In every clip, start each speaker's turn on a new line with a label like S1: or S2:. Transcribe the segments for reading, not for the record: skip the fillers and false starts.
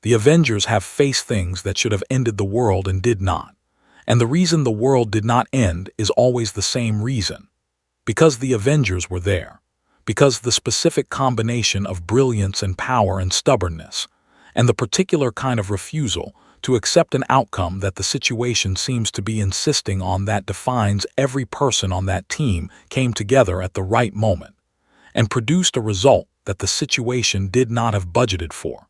S1: The Avengers have faced things that should have ended the world and did not. And the reason the world did not end is always the same reason. Because the Avengers were there. Because the specific combination of brilliance and power and stubbornness, and the particular kind of refusal to accept an outcome that the situation seems to be insisting on that defines every person on that team came together at the right moment, and produced a result that the situation did not have budgeted for.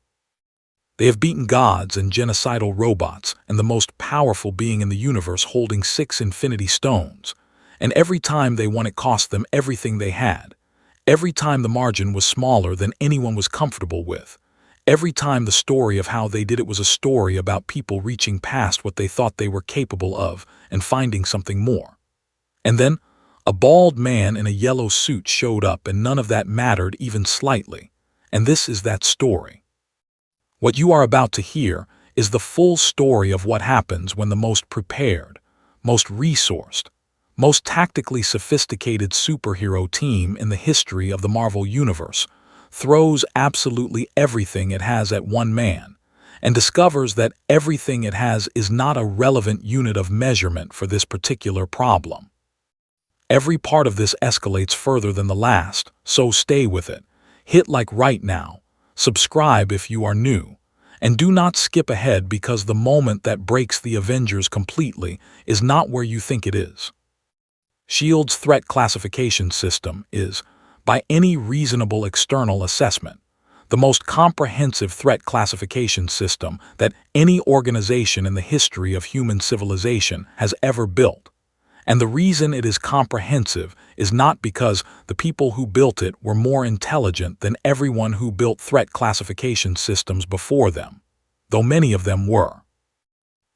S1: They have beaten gods and genocidal robots and the most powerful being in the universe holding 6 infinity stones, and every time they won it cost them everything they had. Every time the margin was smaller than anyone was comfortable with. Every time the story of how they did it was a story about people reaching past what they thought they were capable of and finding something more. And then, a bald man in a yellow suit showed up and none of that mattered even slightly. And this is that story. What you are about to hear is the full story of what happens when the most prepared, most resourced, most tactically sophisticated superhero team in the history of the Marvel Universe throws absolutely everything it has at one man and discovers that everything it has is not a relevant unit of measurement for this particular problem. Every part of this escalates further than the last, so stay with it. Hit like right now. Subscribe if you are new. And do not skip ahead because the moment that breaks the Avengers completely is not where you think it is. S.H.I.E.L.D.'s threat classification system is, by any reasonable external assessment, the most comprehensive threat classification system that any organization in the history of human civilization has ever built. And the reason it is comprehensive is not because the people who built it were more intelligent than everyone who built threat classification systems before them, though many of them were.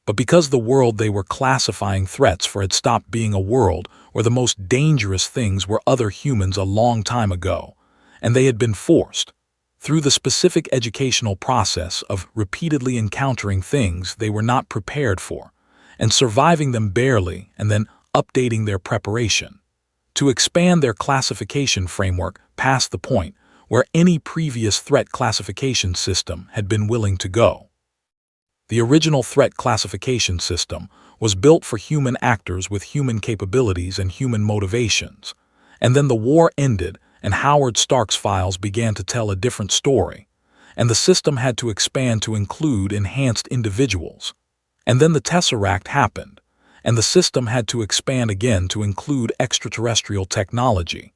S1: But because the world they were classifying threats for had stopped being a world where the most dangerous things were other humans a long time ago, and they had been forced, through the specific educational process of repeatedly encountering things they were not prepared for, and surviving them barely and then updating their preparation, to expand their classification framework past the point where any previous threat classification system had been willing to go. The original threat classification system was built for human actors with human capabilities and human motivations, and then the war ended and Howard Stark's files began to tell a different story, and the system had to expand to include enhanced individuals. And then the Tesseract happened, and the system had to expand again to include extraterrestrial technology.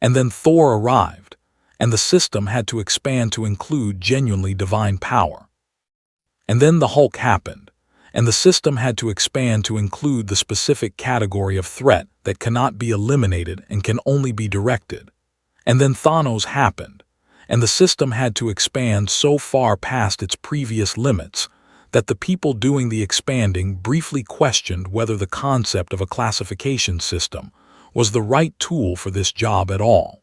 S1: And then Thor arrived, and the system had to expand to include genuinely divine power. And then the Hulk happened, and the system had to expand to include the specific category of threat that cannot be eliminated and can only be directed. And then Thanos happened, and the system had to expand so far past its previous limits that the people doing the expanding briefly questioned whether the concept of a classification system was the right tool for this job at all.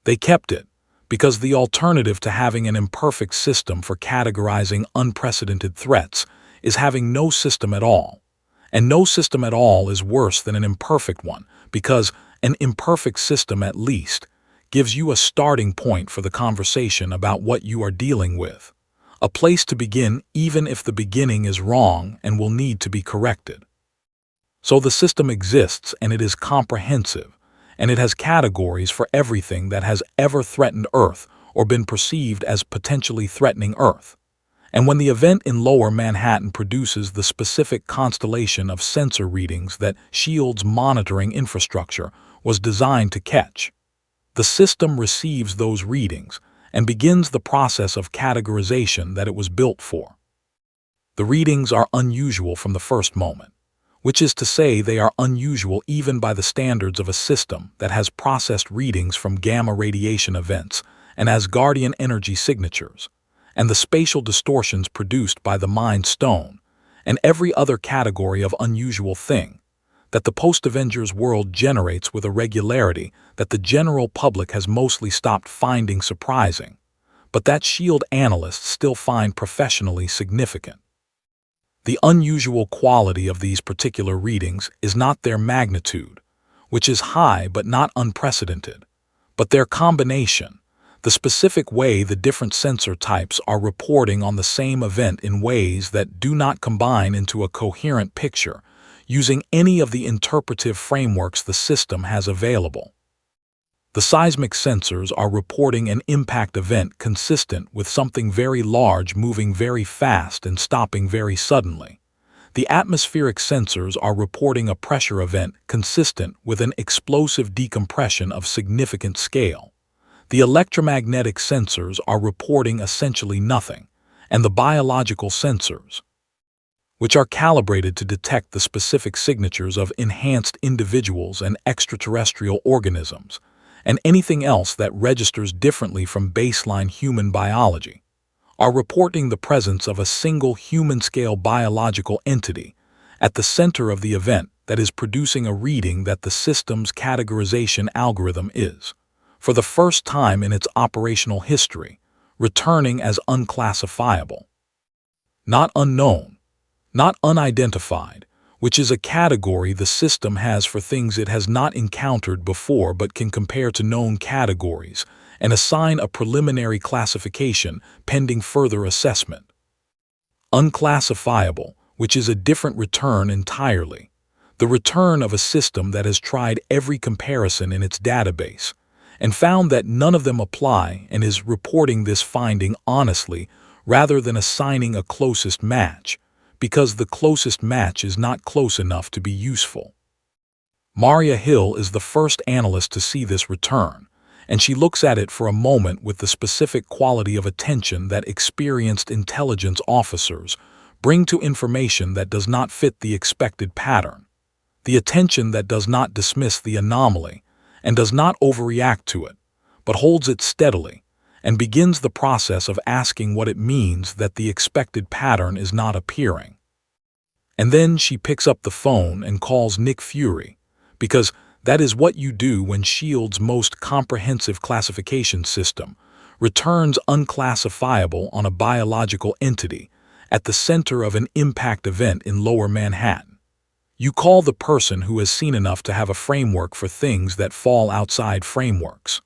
S1: They kept it, because the alternative to having an imperfect system for categorizing unprecedented threats is having no system at all. And no system at all is worse than an imperfect one, because an imperfect system at least gives you a starting point for the conversation about what you are dealing with. A place to begin even if the beginning is wrong and will need to be corrected. So the system exists and it is comprehensive, and it has categories for everything that has ever threatened Earth or been perceived as potentially threatening Earth. And when the event in Lower Manhattan produces the specific constellation of sensor readings that S.H.I.E.L.D.'s monitoring infrastructure was designed to catch, the system receives those readings and begins the process of categorization that it was built for. The readings are unusual from the first moment, which is to say they are unusual even by the standards of a system that has processed readings from gamma radiation events and Asgardian energy signatures, and the spatial distortions produced by the Mind Stone, and every other category of unusual thing that the post-Avengers world generates with a regularity that the general public has mostly stopped finding surprising, but that S.H.I.E.L.D. analysts still find professionally significant. The unusual quality of these particular readings is not their magnitude, which is high but not unprecedented, but their combination, the specific way the different sensor types are reporting on the same event in ways that do not combine into a coherent picture, using any of the interpretive frameworks the system has available. The seismic sensors are reporting an impact event consistent with something very large moving very fast and stopping very suddenly. The atmospheric sensors are reporting a pressure event consistent with an explosive decompression of significant scale. The electromagnetic sensors are reporting essentially nothing, and the biological sensors, which are calibrated to detect the specific signatures of enhanced individuals and extraterrestrial organisms, and anything else that registers differently from baseline human biology, are reporting the presence of a single human-scale biological entity at the center of the event that is producing a reading that the system's categorization algorithm is, for the first time in its operational history, returning as unclassifiable. Not unknown, not unidentified, which is a category the system has for things it has not encountered before but can compare to known categories and assign a preliminary classification pending further assessment. Unclassifiable, which is a different return entirely, the return of a system that has tried every comparison in its database and found that none of them apply and is reporting this finding honestly rather than assigning a closest match, because the closest match is not close enough to be useful. Maria Hill is the first analyst to see this return, and she looks at it for a moment with the specific quality of attention that experienced intelligence officers bring to information that does not fit the expected pattern, the attention that does not dismiss the anomaly and does not overreact to it, but holds it steadily and begins the process of asking what it means that the expected pattern is not appearing. And then she picks up the phone and calls Nick Fury, because that is what you do when S.H.I.E.L.D.'s most comprehensive classification system returns unclassifiable on a biological entity at the center of an impact event in Lower Manhattan. You call the person who has seen enough to have a framework for things that fall outside frameworks.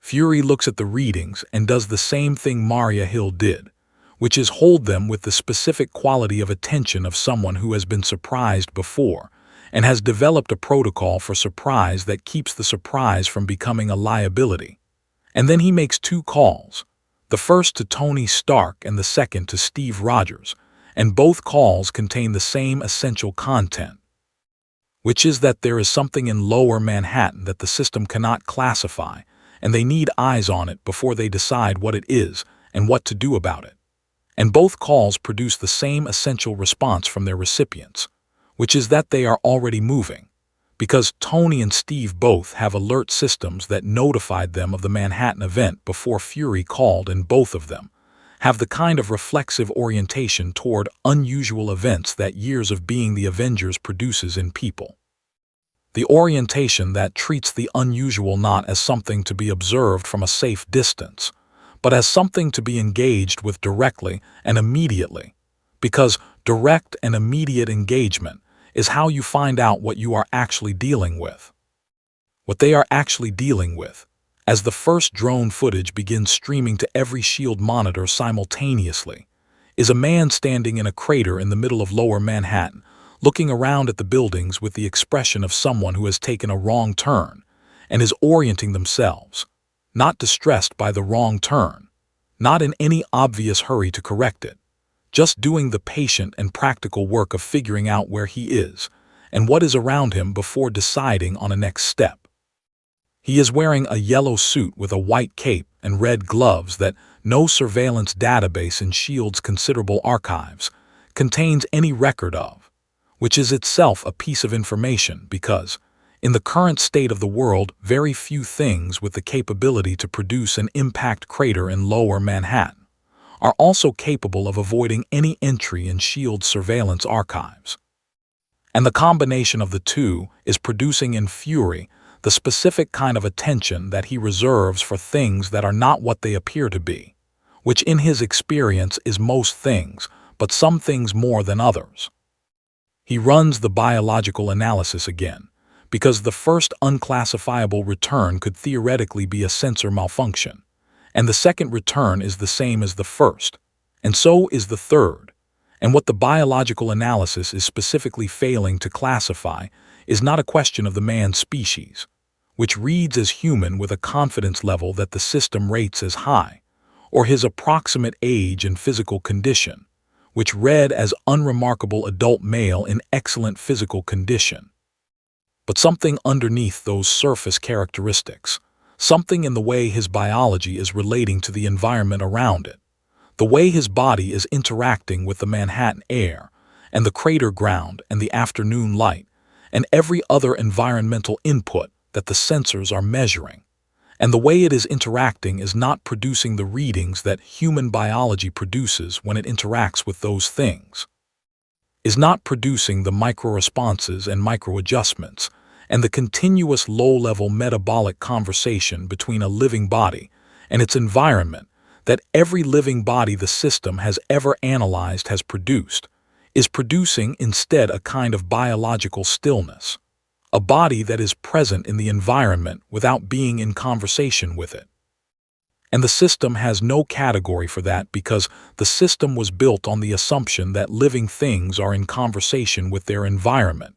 S1: Fury looks at the readings and does the same thing Maria Hill did, which is hold them with the specific quality of attention of someone who has been surprised before and has developed a protocol for surprise that keeps the surprise from becoming a liability. And then he makes two calls, the first to Tony Stark and the second to Steve Rogers, and both calls contain the same essential content, which is that there is something in Lower Manhattan that the system cannot classify, and they need eyes on it before they decide what it is and what to do about it. And both calls produce the same essential response from their recipients, which is that they are already moving, because Tony and Steve both have alert systems that notified them of the Manhattan event before Fury called, and both of them have the kind of reflexive orientation toward unusual events that years of being the Avengers produces in people. The orientation that treats the unusual not as something to be observed from a safe distance, but as something to be engaged with directly and immediately, because direct and immediate engagement is how you find out what you are actually dealing with. What they are actually dealing with, as the first drone footage begins streaming to every S.H.I.E.L.D. monitor simultaneously, is a man standing in a crater in the middle of Lower Manhattan, looking around at the buildings with the expression of someone who has taken a wrong turn and is orienting themselves, not distressed by the wrong turn, not in any obvious hurry to correct it, just doing the patient and practical work of figuring out where he is and what is around him before deciding on a next step. He is wearing a yellow suit with a white cape and red gloves that no surveillance database in S.H.I.E.L.D.'s considerable archives contains any record of, which is itself a piece of information because, in the current state of the world, very few things with the capability to produce an impact crater in Lower Manhattan are also capable of avoiding any entry in S.H.I.E.L.D.'s surveillance archives. And the combination of the two is producing in Fury the specific kind of attention that he reserves for things that are not what they appear to be, which in his experience is most things, but some things more than others. He runs the biological analysis again, because the first unclassifiable return could theoretically be a sensor malfunction, and the second return is the same as the first, and so is the third. And what the biological analysis is specifically failing to classify is not a question of the man species, which reads as human with a confidence level that the system rates as high, or his approximate age and physical condition, which read as unremarkable adult male in excellent physical condition. But something underneath those surface characteristics, something in the way his biology is relating to the environment around it, the way his body is interacting with the Manhattan air, and the crater ground and the afternoon light, and every other environmental input that the sensors are measuring, and the way it is interacting is not producing the readings that human biology produces when it interacts with those things, is not producing the micro-responses and micro-adjustments, and the continuous low-level metabolic conversation between a living body and its environment that every living body the system has ever analyzed has produced, is producing instead a kind of biological stillness, a body that is present in the environment without being in conversation with it. And the system has no category for that because the system was built on the assumption that living things are in conversation with their environment,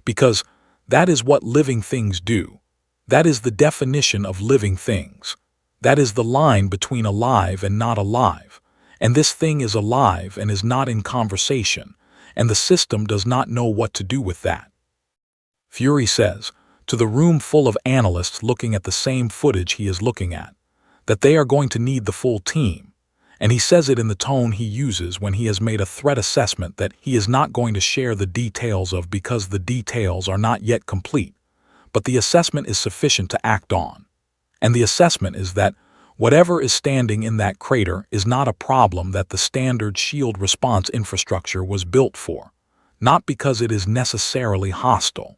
S1: because that is what living things do. That is the definition of living things. That is the line between alive and not alive, and this thing is alive and is not in conversation, and the system does not know what to do with that. Fury says, to the room full of analysts looking at the same footage he is looking at, that they are going to need the full team, and he says it in the tone he uses when he has made a threat assessment that he is not going to share the details of because the details are not yet complete, but the assessment is sufficient to act on. And the assessment is that whatever is standing in that crater is not a problem that the standard shield response infrastructure was built for, not because it is necessarily hostile.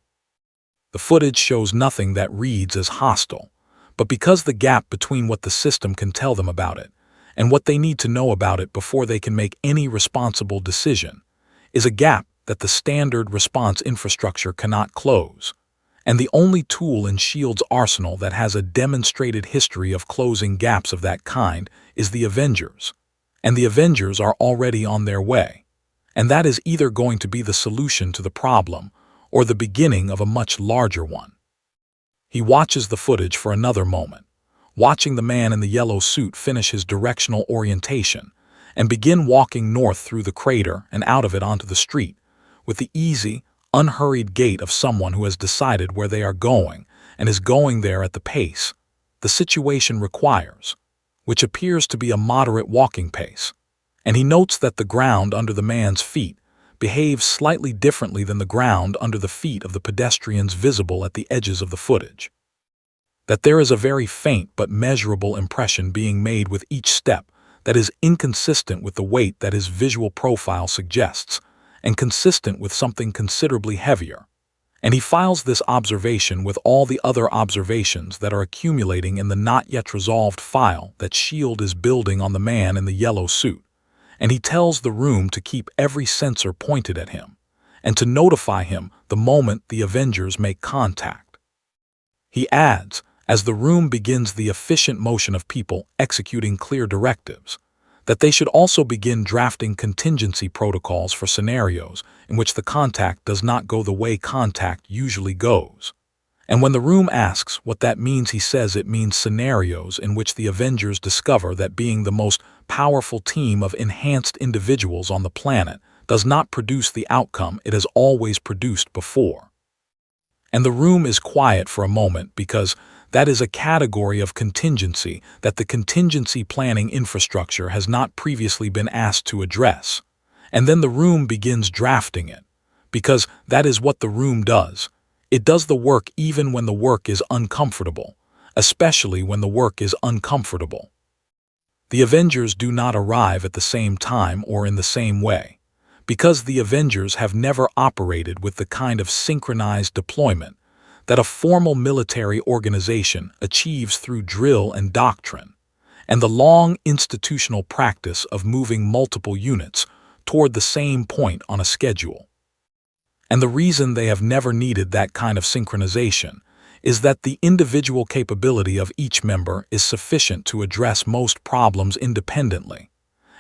S1: The footage shows nothing that reads as hostile, but because the gap between what the system can tell them about it and what they need to know about it before they can make any responsible decision is a gap that the standard response infrastructure cannot close. And the only tool in S.H.I.E.L.D.'s arsenal that has a demonstrated history of closing gaps of that kind is the Avengers. And the Avengers are already on their way. And that is either going to be the solution to the problem or the beginning of a much larger one. He watches the footage for another moment, watching the man in the yellow suit finish his directional orientation and begin walking north through the crater and out of it onto the street with the easy, unhurried gait of someone who has decided where they are going and is going there at the pace the situation requires, which appears to be a moderate walking pace. And he notes that the ground under the man's feet behaves slightly differently than the ground under the feet of the pedestrians visible at the edges of the footage. That there is a very faint but measurable impression being made with each step that is inconsistent with the weight that his visual profile suggests, and consistent with something considerably heavier. And he files this observation with all the other observations that are accumulating in the not yet resolved file that S.H.I.E.L.D. is building on the man in the yellow suit. And he tells the room to keep every sensor pointed at him, and to notify him the moment the Avengers make contact. He adds, as the room begins the efficient motion of people executing clear directives, that they should also begin drafting contingency protocols for scenarios in which the contact does not go the way contact usually goes. And when the room asks what that means, he says it means scenarios in which the Avengers discover that being the most powerful team of enhanced individuals on the planet does not produce the outcome it has always produced before. And the room is quiet for a moment because that is a category of contingency that the contingency planning infrastructure has not previously been asked to address. And then the room begins drafting it, because that is what the room does. It does the work even when the work is uncomfortable, especially when the work is uncomfortable. The Avengers do not arrive at the same time or in the same way, because the Avengers have never operated with the kind of synchronized deployment that a formal military organization achieves through drill and doctrine, and the long institutional practice of moving multiple units toward the same point on a schedule. And the reason they have never needed that kind of synchronization is that the individual capability of each member is sufficient to address most problems independently,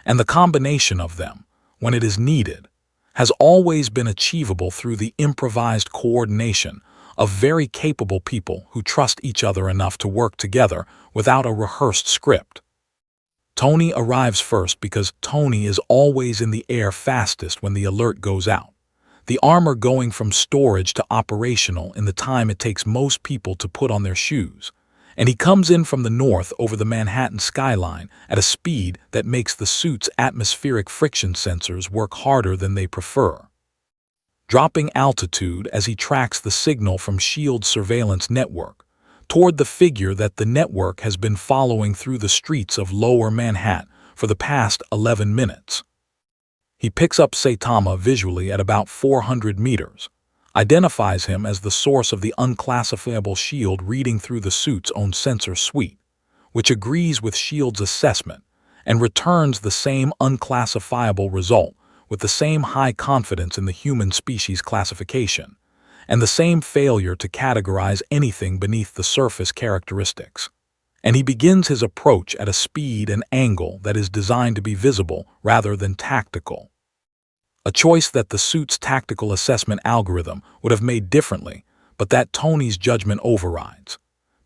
S1: and the combination of them, when it is needed, has always been achievable through the improvised coordination of very capable people who trust each other enough to work together without a rehearsed script. Tony arrives first because Tony is always in the air fastest when the alert goes out, the armor going from storage to operational in the time it takes most people to put on their shoes, and he comes in from the north over the Manhattan skyline at a speed that makes the suit's atmospheric friction sensors work harder than they prefer. Dropping altitude as he tracks the signal from S.H.I.E.L.D.'s surveillance network toward the figure that the network has been following through the streets of Lower Manhattan for the past 11 minutes. He picks up Saitama visually at about 400 meters, identifies him as the source of the unclassifiable S.H.I.E.L.D. reading through the suit's own sensor suite, which agrees with S.H.I.E.L.D.'s assessment and returns the same unclassifiable result with the same high confidence in the human species classification, and the same failure to categorize anything beneath the surface characteristics. And he begins his approach at a speed and angle that is designed to be visible rather than tactical. A choice that the suit's tactical assessment algorithm would have made differently, but that Tony's judgment overrides.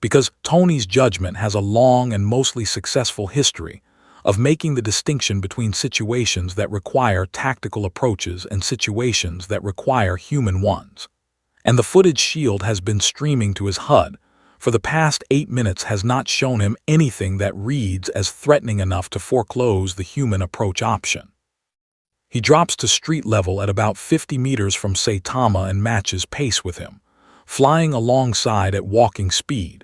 S1: Because Tony's judgment has a long and mostly successful history of making the distinction between situations that require tactical approaches and situations that require human ones. And the footage S.H.I.E.L.D. has been streaming to his HUD for the past 8 minutes has not shown him anything that reads as threatening enough to foreclose the human approach option. He drops to street level at about 50 meters from Saitama and matches pace with him, flying alongside at walking speed,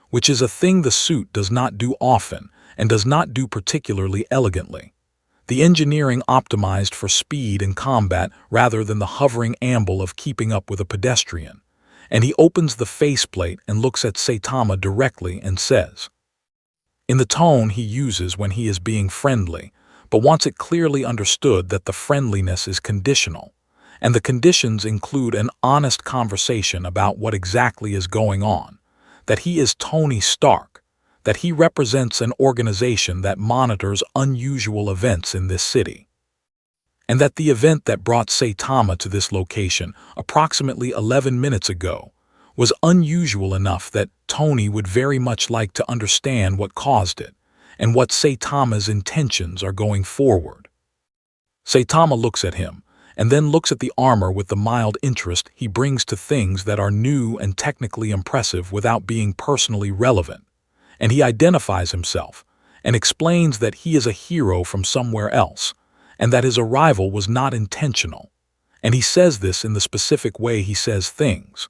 S1: which is a thing the suit does not do often and does not do particularly elegantly. The engineering optimized for speed and combat rather than the hovering amble of keeping up with a pedestrian, and he opens the faceplate and looks at Saitama directly and says, in the tone he uses when he is being friendly, but wants it clearly understood that the friendliness is conditional, and the conditions include an honest conversation about what exactly is going on, that he is Tony Stark, that he represents an organization that monitors unusual events in this city, and that the event that brought Saitama to this location approximately 11 minutes ago was unusual enough that Tony would very much like to understand what caused it and what Saitama's intentions are going forward. Saitama looks at him and then looks at the armor with the mild interest he brings to things that are new and technically impressive without being personally relevant, and he identifies himself and explains that he is a hero from somewhere else and that his arrival was not intentional, and he says this in the specific way he says things,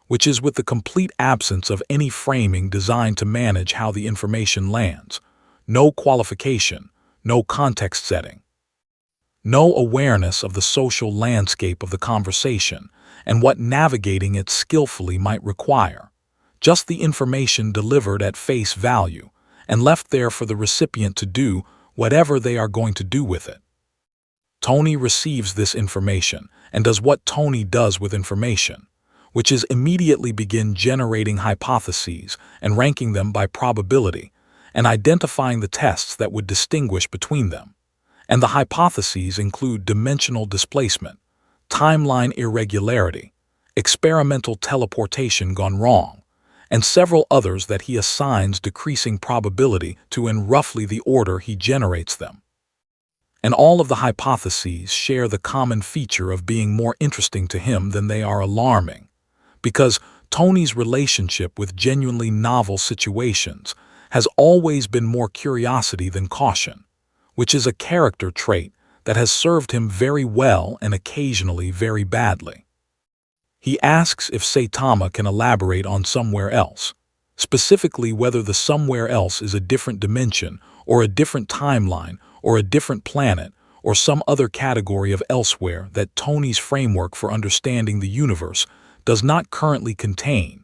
S1: which is with the complete absence of any framing designed to manage how the information lands, no qualification, no context setting, no awareness of the social landscape of the conversation and what navigating it skillfully might require, just the information delivered at face value and left there for the recipient to do whatever they are going to do with it. Tony receives this information and does what Tony does with information, which is immediately begin generating hypotheses and ranking them by probability and identifying the tests that would distinguish between them. And the hypotheses include dimensional displacement, timeline irregularity, experimental teleportation gone wrong, and several others that he assigns decreasing probability to in roughly the order he generates them. And all of the hypotheses share the common feature of being more interesting to him than they are alarming, because Tony's relationship with genuinely novel situations has always been more curiosity than caution, which is a character trait that has served him very well and occasionally very badly. He asks if Saitama can elaborate on somewhere else, specifically whether the somewhere else is a different dimension or a different timeline or a different planet or some other category of elsewhere that Tony's framework for understanding the universe does not currently contain,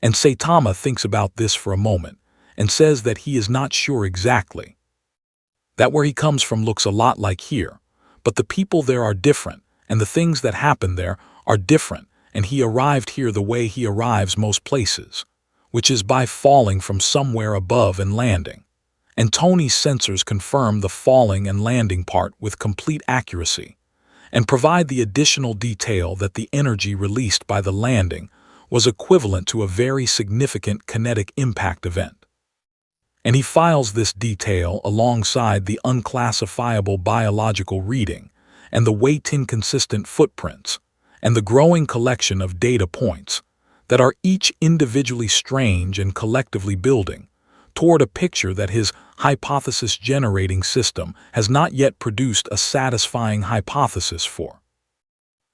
S1: and Saitama thinks about this for a moment and says that he is not sure exactly. That where he comes from looks a lot like here, but the people there are different, and the things that happen there are different, and he arrived here the way he arrives most places, which is by falling from somewhere above and landing. And Tony's sensors confirm the falling and landing part with complete accuracy, and provide the additional detail that the energy released by the landing was equivalent to a very significant kinetic impact event. And he files this detail alongside the unclassifiable biological reading and the weight-inconsistent footprints and the growing collection of data points that are each individually strange and collectively building toward a picture that his hypothesis-generating system has not yet produced a satisfying hypothesis for.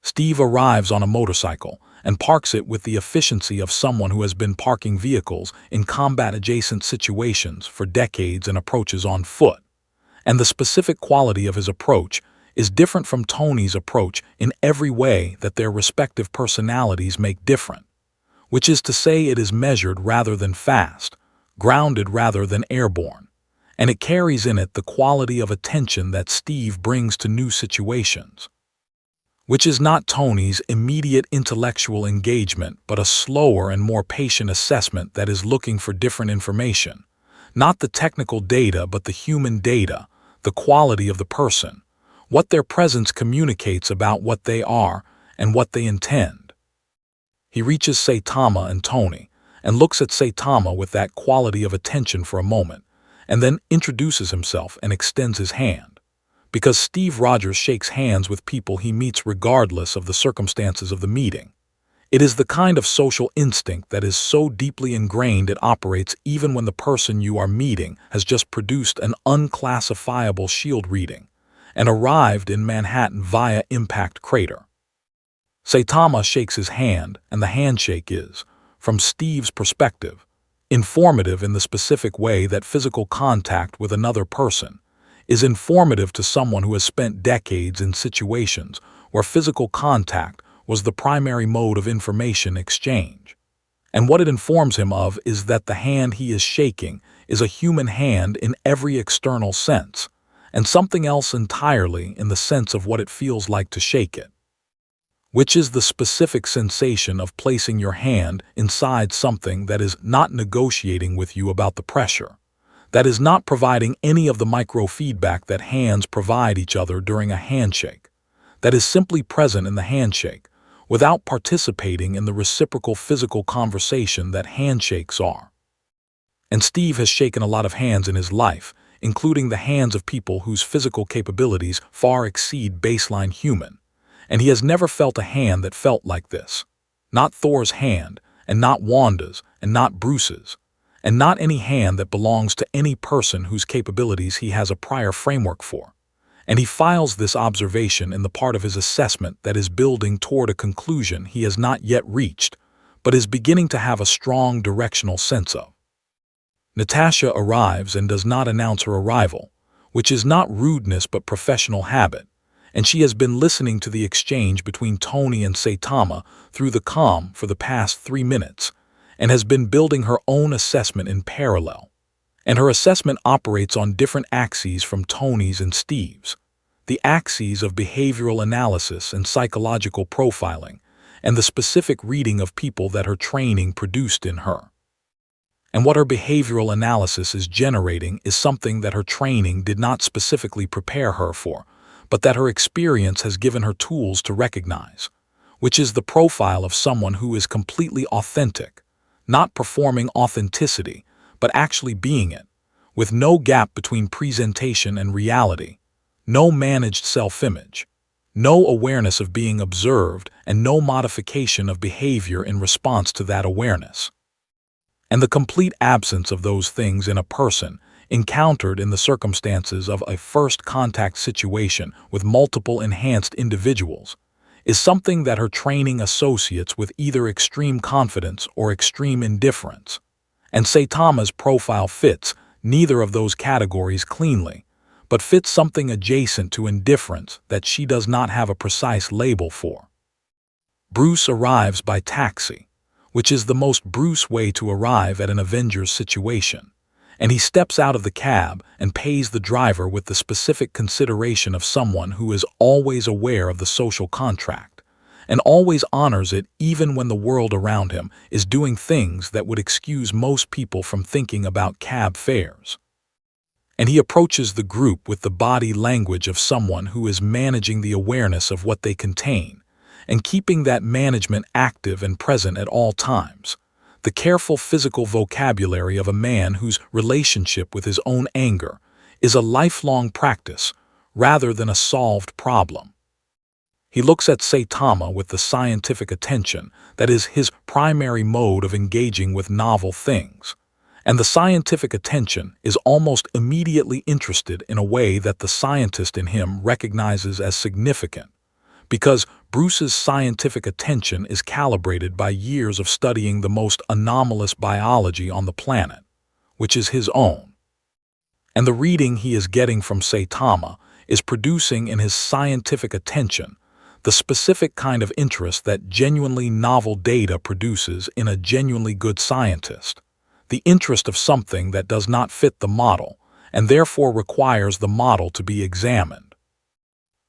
S1: Steve arrives on a motorcycle and parks it with the efficiency of someone who has been parking vehicles in combat-adjacent situations for decades and approaches on foot. And the specific quality of his approach is different from Tony's approach in every way that their respective personalities make different, which is to say it is measured rather than fast, grounded rather than airborne, and it carries in it the quality of attention that Steve brings to new situations, which is not Tony's immediate intellectual engagement but a slower and more patient assessment that is looking for different information, not the technical data but the human data, the quality of the person, what their presence communicates about what they are and what they intend. He reaches Saitama and Tony, and looks at Saitama with that quality of attention for a moment, and then introduces himself and extends his hand. Because Steve Rogers shakes hands with people he meets regardless of the circumstances of the meeting. It is the kind of social instinct that is so deeply ingrained it operates even when the person you are meeting has just produced an unclassifiable shield reading and arrived in Manhattan via impact crater. Saitama shakes his hand, and the handshake is, from Steve's perspective, informative in the specific way that physical contact with another person is informative to someone who has spent decades in situations where physical contact was the primary mode of information exchange. And what it informs him of is that the hand he is shaking is a human hand in every external sense, and something else entirely in the sense of what it feels like to shake it, which is the specific sensation of placing your hand inside something that is not negotiating with you about the pressure, that is not providing any of the microfeedback that hands provide each other during a handshake, that is simply present in the handshake, without participating in the reciprocal physical conversation that handshakes are. And Steve has shaken a lot of hands in his life, including the hands of people whose physical capabilities far exceed baseline human, and he has never felt a hand that felt like this. Not Thor's hand, and not Wanda's, and not Bruce's, and not any hand that belongs to any person whose capabilities he has a prior framework for. And he files this observation in the part of his assessment that is building toward a conclusion he has not yet reached, but is beginning to have a strong directional sense of. Natasha arrives and does not announce her arrival, which is not rudeness but professional habit, and she has been listening to the exchange between Tony and Saitama through the comm for the past 3 minutes, and has been building her own assessment in parallel. And her assessment operates on different axes from Tony's and Steve's, the axes of behavioral analysis and psychological profiling, and the specific reading of people that her training produced in her. And what her behavioral analysis is generating is something that her training did not specifically prepare her for, but that her experience has given her tools to recognize, which is the profile of someone who is completely authentic, not performing authenticity, but actually being it, with no gap between presentation and reality, no managed self-image, no awareness of being observed, and no modification of behavior in response to that awareness. And the complete absence of those things in a person encountered in the circumstances of a first contact situation with multiple enhanced individuals is something that her training associates with either extreme confidence or extreme indifference. And Saitama's profile fits neither of those categories cleanly, but fits something adjacent to indifference that she does not have a precise label for. Bruce arrives by taxi, which is the most Bruce way to arrive at an Avengers situation, and he steps out of the cab and pays the driver with the specific consideration of someone who is always aware of the social contract, and always honors it even when the world around him is doing things that would excuse most people from thinking about cab fares. And he approaches the group with the body language of someone who is managing the awareness of what they contain, and keeping that management active and present at all times. The careful physical vocabulary of a man whose relationship with his own anger is a lifelong practice rather than a solved problem. He looks at Saitama with the scientific attention that is his primary mode of engaging with novel things, and the scientific attention is almost immediately interested in a way that the scientist in him recognizes as significant, because Bruce's scientific attention is calibrated by years of studying the most anomalous biology on the planet, which is his own. And the reading he is getting from Saitama is producing in his scientific attention the specific kind of interest that genuinely novel data produces in a genuinely good scientist, the interest of something that does not fit the model and therefore requires the model to be examined.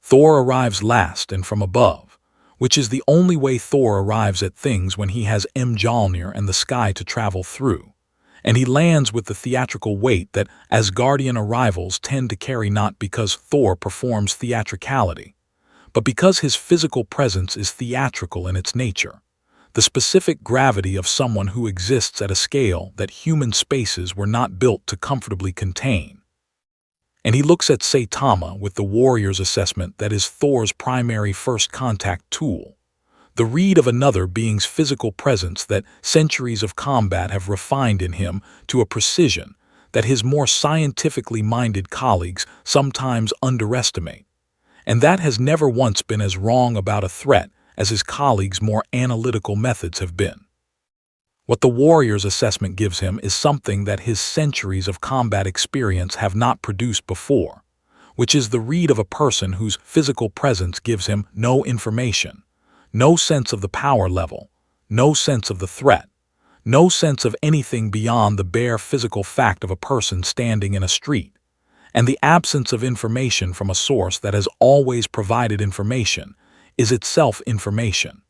S1: Thor arrives last and from above, which is the only way Thor arrives at things when he has Mjolnir and the sky to travel through, and he lands with the theatrical weight that Asgardian arrivals tend to carry, not because Thor performs theatricality, but because his physical presence is theatrical in its nature, the specific gravity of someone who exists at a scale that human spaces were not built to comfortably contain. And he looks at Saitama with the warrior's assessment that is Thor's primary first contact tool, the read of another being's physical presence that centuries of combat have refined in him to a precision that his more scientifically minded colleagues sometimes underestimate, and that has never once been as wrong about a threat as his colleagues' more analytical methods have been. What the warrior's assessment gives him is something that his centuries of combat experience have not produced before, which is the read of a person whose physical presence gives him no information, no sense of the power level, no sense of the threat, no sense of anything beyond the bare physical fact of a person standing in a street, and the absence of information from a source that has always provided information is itself information.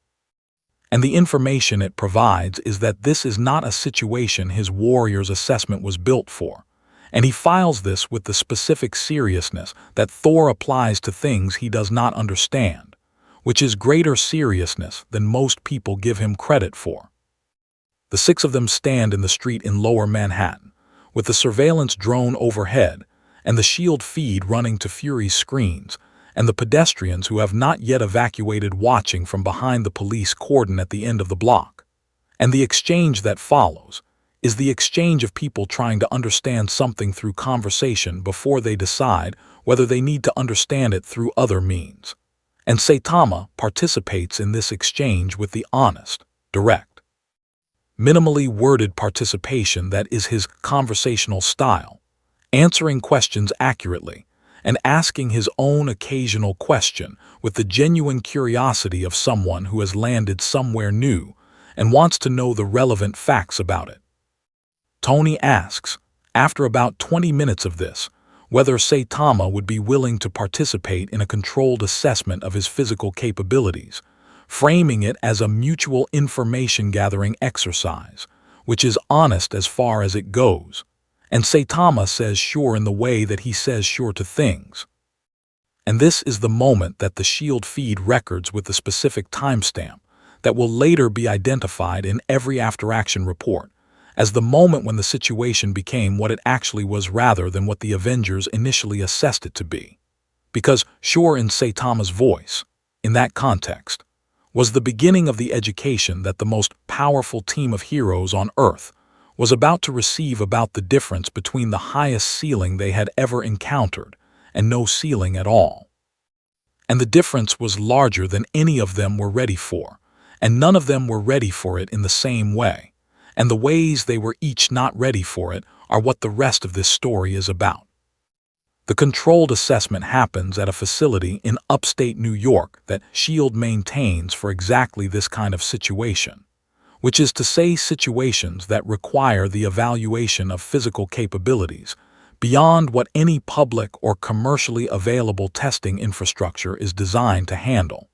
S1: And the information it provides is that this is not a situation his warrior's assessment was built for, and he files this with the specific seriousness that Thor applies to things he does not understand, which is greater seriousness than most people give him credit for. The six of them stand in the street in Lower Manhattan, with the surveillance drone overhead and the shield feed running to Fury's screens, and the pedestrians who have not yet evacuated watching from behind the police cordon at the end of the block. And the exchange that follows is the exchange of people trying to understand something through conversation before they decide whether they need to understand it through other means. And Saitama participates in this exchange with the honest, direct, minimally worded participation that is his conversational style, answering questions accurately, and asking his own occasional question with the genuine curiosity of someone who has landed somewhere new and wants to know the relevant facts about it. Tony asks, after about 20 minutes of this, whether Saitama would be willing to participate in a controlled assessment of his physical capabilities, framing it as a mutual information-gathering exercise, which is honest as far as it goes. And Saitama says sure in the way that he says sure to things. And this is the moment that the shield feed records with the specific timestamp that will later be identified in every after-action report as the moment when the situation became what it actually was rather than what the Avengers initially assessed it to be. Because sure in Saitama's voice, in that context, was the beginning of the education that the most powerful team of heroes on Earth was about to receive about the difference between the highest ceiling they had ever encountered and no ceiling at all. And the difference was larger than any of them were ready for, and none of them were ready for it in the same way, and the ways they were each not ready for it are what the rest of this story is about. The controlled assessment happens at a facility in upstate New York that S.H.I.E.L.D. maintains for exactly this kind of situation, which is to say situations that require the evaluation of physical capabilities beyond what any public or commercially available testing infrastructure is designed to handle.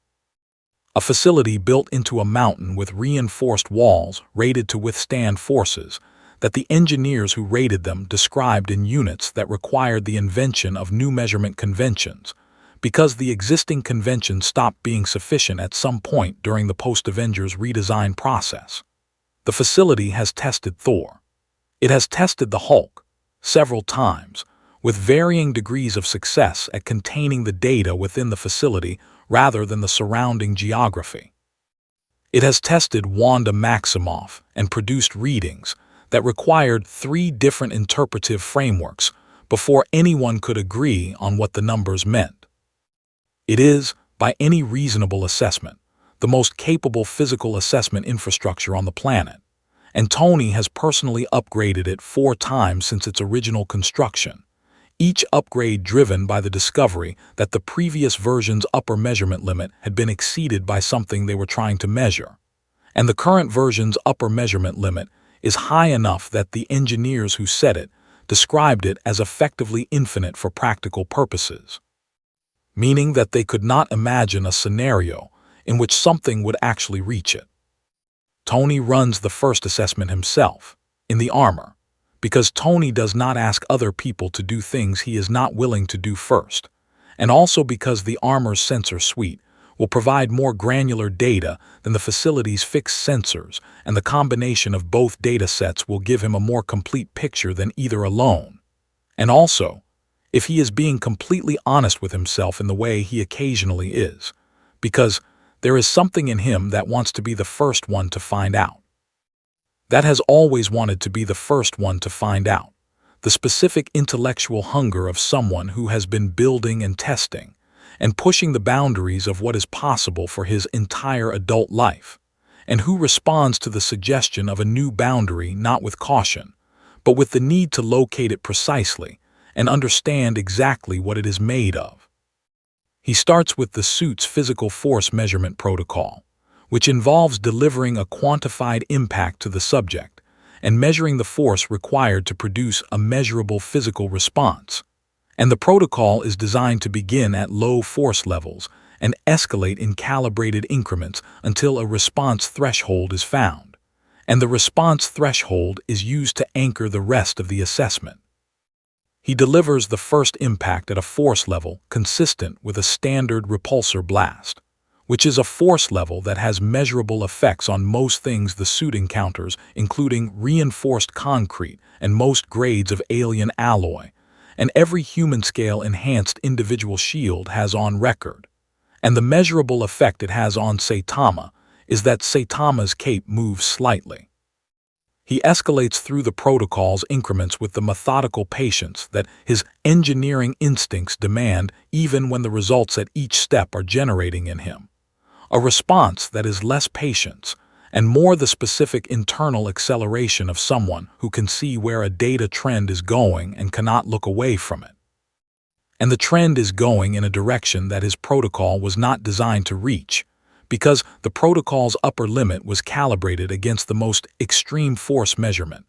S1: a facility built into a mountain with reinforced walls rated to withstand forces that the engineers who rated them described in units that required the invention of new measurement conventions, because the existing conventions stopped being sufficient at some point during the post-Avengers redesign process. The facility has tested Thor. It has tested the Hulk several times, with varying degrees of success at containing the data within the facility rather than the surrounding geography. It has tested Wanda Maximoff and produced readings that required 3 different interpretive frameworks before anyone could agree on what the numbers meant. It is, by any reasonable assessment, the most capable physical assessment infrastructure on the planet, and Tony has personally upgraded it 4 times since its original construction, each upgrade driven by the discovery that the previous version's upper measurement limit had been exceeded by something they were trying to measure, and the current version's upper measurement limit is high enough that the engineers who set it described it as effectively infinite for practical purposes, meaning that they could not imagine a scenario in which something would actually reach it. Tony runs the first assessment himself, in the armor, because Tony does not ask other people to do things he is not willing to do first, and also because the armor's sensor suite will provide more granular data than the facility's fixed sensors, and the combination of both data sets will give him a more complete picture than either alone. And also, if he is being completely honest with himself in the way he occasionally is, because there is something in him that wants to be the first one to find out. That has always wanted to be the first one to find out, the specific intellectual hunger of someone who has been building and testing, and pushing the boundaries of what is possible for his entire adult life, and who responds to the suggestion of a new boundary not with caution, but with the need to locate it precisely and understand exactly what it is made of. He starts with the suit's physical force measurement protocol, which involves delivering a quantified impact to the subject and measuring the force required to produce a measurable physical response. And the protocol is designed to begin at low force levels and escalate in calibrated increments until a response threshold is found, and the response threshold is used to anchor the rest of the assessment. He delivers the first impact at a force level consistent with a standard repulsor blast, which is a force level that has measurable effects on most things the suit encounters, including reinforced concrete and most grades of alien alloy, and every human-scale enhanced individual shield has on record. And the measurable effect it has on Saitama is that Saitama's cape moves slightly. He escalates through the protocol's increments with the methodical patience that his engineering instincts demand even when the results at each step are generating in him. A response that is less patience and more the specific internal acceleration of someone who can see where a data trend is going and cannot look away from it. And the trend is going in a direction that his protocol was not designed to reach, because the protocol's upper limit was calibrated against the most extreme force measurement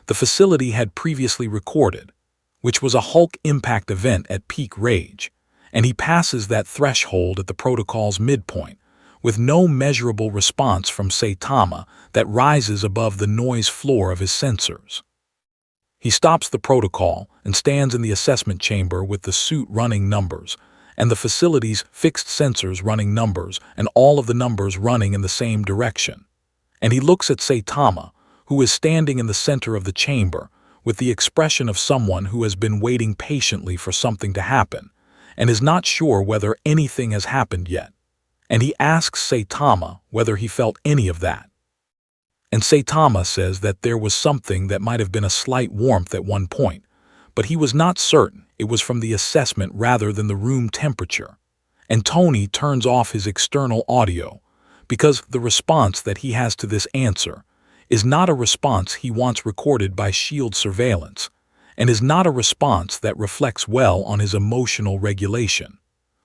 S1: the facility had previously recorded, which was a Hulk impact event at peak rage, and he passes that threshold at the protocol's midpoint, with no measurable response from Saitama that rises above the noise floor of his sensors. He stops the protocol and stands in the assessment chamber with the suit running numbers, and the facility's fixed sensors running numbers, and all of the numbers running in the same direction. And he looks at Saitama, who is standing in the center of the chamber, with the expression of someone who has been waiting patiently for something to happen, and is not sure whether anything has happened yet. And he asks Saitama whether he felt any of that. And Saitama says that there was something that might have been a slight warmth at one point, but he was not certain it was from the assessment rather than the room temperature. And Tony turns off his external audio, because the response that he has to this answer is not a response he wants recorded by SHIELD surveillance, and is not a response that reflects well on his emotional regulation,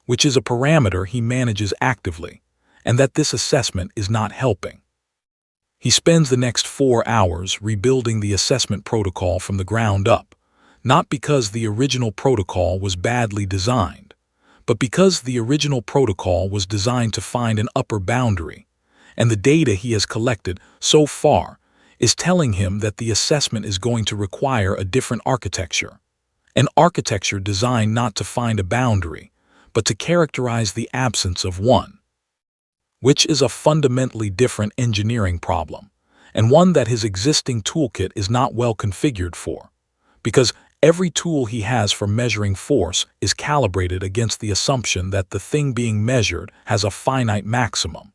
S1: which is a parameter he manages actively, and that this assessment is not helping. He spends the next 4 hours rebuilding the assessment protocol from the ground up, not because the original protocol was badly designed, But because the original protocol was designed to find an upper boundary, and the data he has collected so far is telling him that the assessment is going to require a different architecture. An architecture designed not to find a boundary, but to characterize the absence of one, which is a fundamentally different engineering problem, and one that his existing toolkit is not well configured for, because every tool he has for measuring force is calibrated against the assumption that the thing being measured has a finite maximum,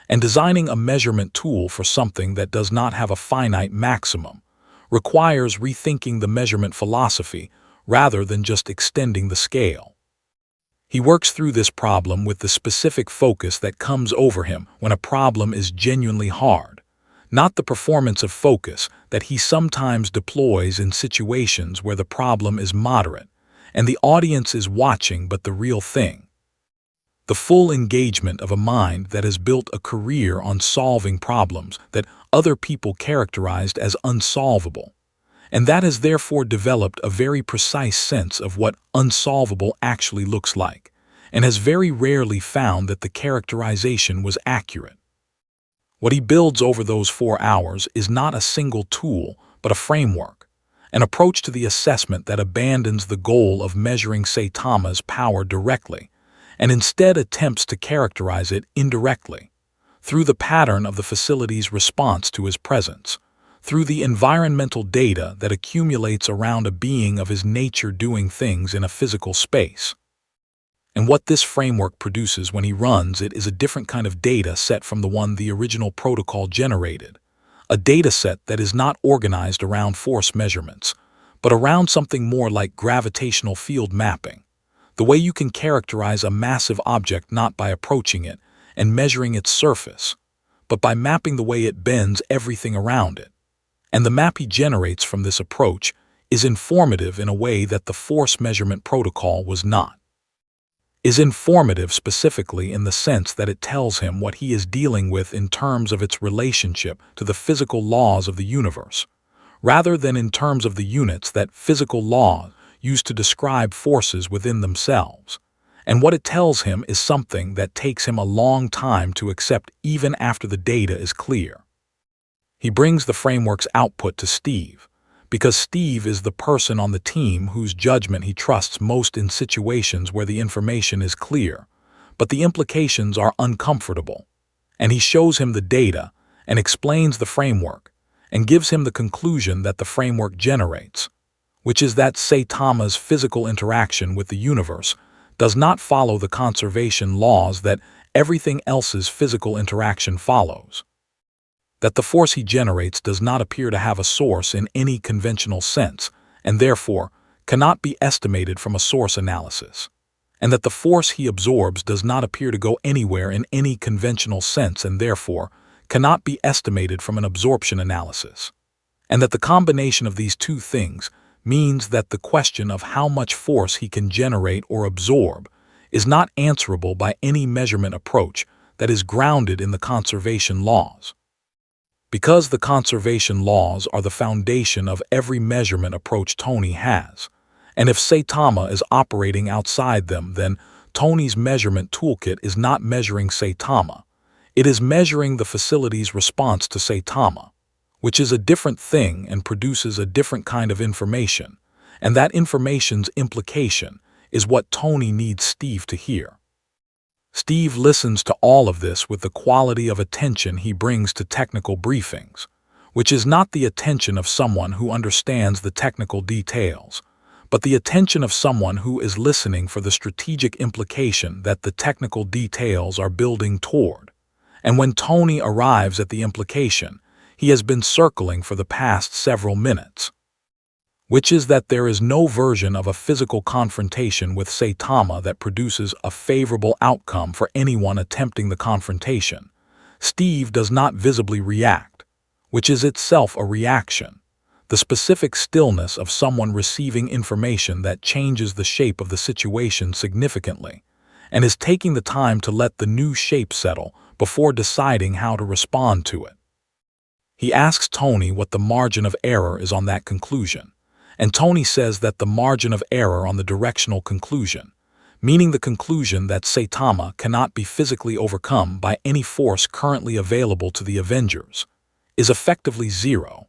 S1: and designing a measurement tool for something that does not have a finite maximum requires rethinking the measurement philosophy rather than just extending the scale. He works through this problem with the specific focus that comes over him when a problem is genuinely hard, not the performance of focus that he sometimes deploys in situations where the problem is moderate and the audience is watching but the real thing. The full engagement of a mind that has built a career on solving problems that other people characterized as unsolvable, and that has therefore developed a very precise sense of what unsolvable actually looks like, and has very rarely found that the characterization was accurate. What he builds over those 4 hours is not a single tool, but a framework, an approach to the assessment that abandons the goal of measuring Saitama's power directly, and instead attempts to characterize it indirectly, through the pattern of the facility's response to his presence, through the environmental data that accumulates around a being of his nature doing things in a physical space. And what this framework produces when he runs it is a different kind of data set from the one the original protocol generated, a data set that is not organized around force measurements, but around something more like gravitational field mapping, the way you can characterize a massive object not by approaching it and measuring its surface, but by mapping the way it bends everything around it. And the map he generates from this approach is informative in a way that the force measurement protocol was not. Is informative specifically in the sense that it tells him what he is dealing with in terms of its relationship to the physical laws of the universe, rather than in terms of the units that physical laws use to describe forces within themselves. And what it tells him is something that takes him a long time to accept even after the data is clear. He brings the framework's output to Steve, because Steve is the person on the team whose judgment he trusts most in situations where the information is clear, but the implications are uncomfortable. And he shows him the data and explains the framework and gives him the conclusion that the framework generates, which is that Saitama's physical interaction with the universe does not follow the conservation laws that everything else's physical interaction follows. That the force he generates does not appear to have a source in any conventional sense, and therefore cannot be estimated from a source analysis, and that the force he absorbs does not appear to go anywhere in any conventional sense and therefore cannot be estimated from an absorption analysis, and that the combination of these two things means that the question of how much force he can generate or absorb is not answerable by any measurement approach that is grounded in the conservation laws. Because the conservation laws are the foundation of every measurement approach Tony has, and if Saitama is operating outside them, then Tony's measurement toolkit is not measuring Saitama, it is measuring the facility's response to Saitama, which is a different thing and produces a different kind of information, and that information's implication is what Tony needs Steve to hear. Steve listens to all of this with the quality of attention he brings to technical briefings, which is not the attention of someone who understands the technical details, but the attention of someone who is listening for the strategic implication that the technical details are building toward. And when Tony arrives at the implication, he has been circling for the past several minutes, which is that there is no version of a physical confrontation with Saitama that produces a favorable outcome for anyone attempting the confrontation. Steve does not visibly react, which is itself a reaction, the specific stillness of someone receiving information that changes the shape of the situation significantly, and is taking the time to let the new shape settle before deciding how to respond to it. He asks Tony what the margin of error is on that conclusion, and Tony says that the margin of error on the directional conclusion meaning the conclusion that Saitama cannot be physically overcome by any force currently available to the Avengers, is effectively zero,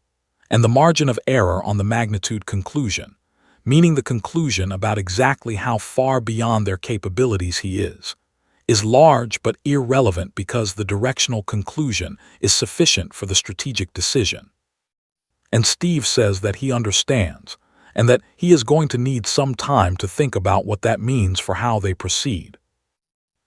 S1: and the margin of error on the magnitude conclusion, meaning the conclusion about exactly how far beyond their capabilities he is large but irrelevant because the directional conclusion is sufficient for the strategic decision. And Steve says that he understands, and that he is going to need some time to think about what that means for how they proceed.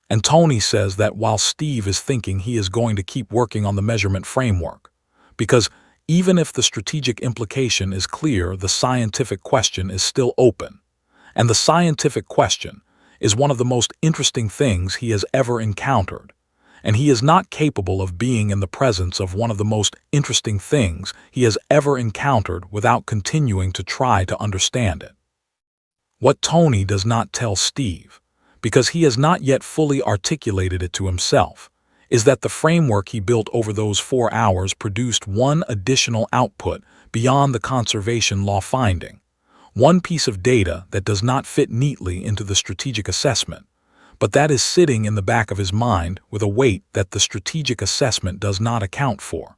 S1: And Tony says that while Steve is thinking, he is going to keep working on the measurement framework, because even if the strategic implication is clear, the scientific question is still open. And the scientific question is one of the most interesting things he has ever encountered, and he is not capable of being in the presence of one of the most interesting things he has ever encountered without continuing to try to understand it. What Tony does not tell Steve, because he has not yet fully articulated it to himself, is that the framework he built over those 4 hours produced one additional output beyond the conservation law finding, one piece of data that does not fit neatly into the strategic assessment, but that is sitting in the back of his mind with a weight that the strategic assessment does not account for,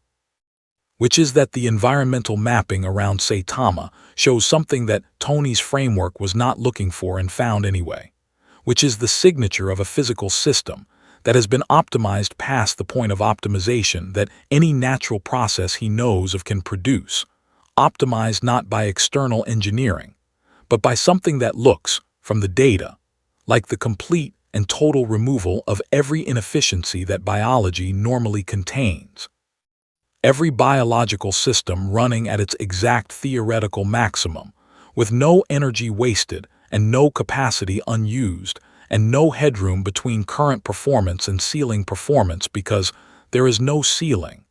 S1: which is that the environmental mapping around Saitama shows something that Tony's framework was not looking for and found anyway, which is the signature of a physical system that has been optimized past the point of optimization that any natural process he knows of can produce, optimized not by external engineering, but by something that looks, from the data, like the complete and total removal of every inefficiency that biology normally contains. Every biological system running at its exact theoretical maximum, with no energy wasted and no capacity unused, and no headroom between current performance and ceiling performance because there is no ceiling.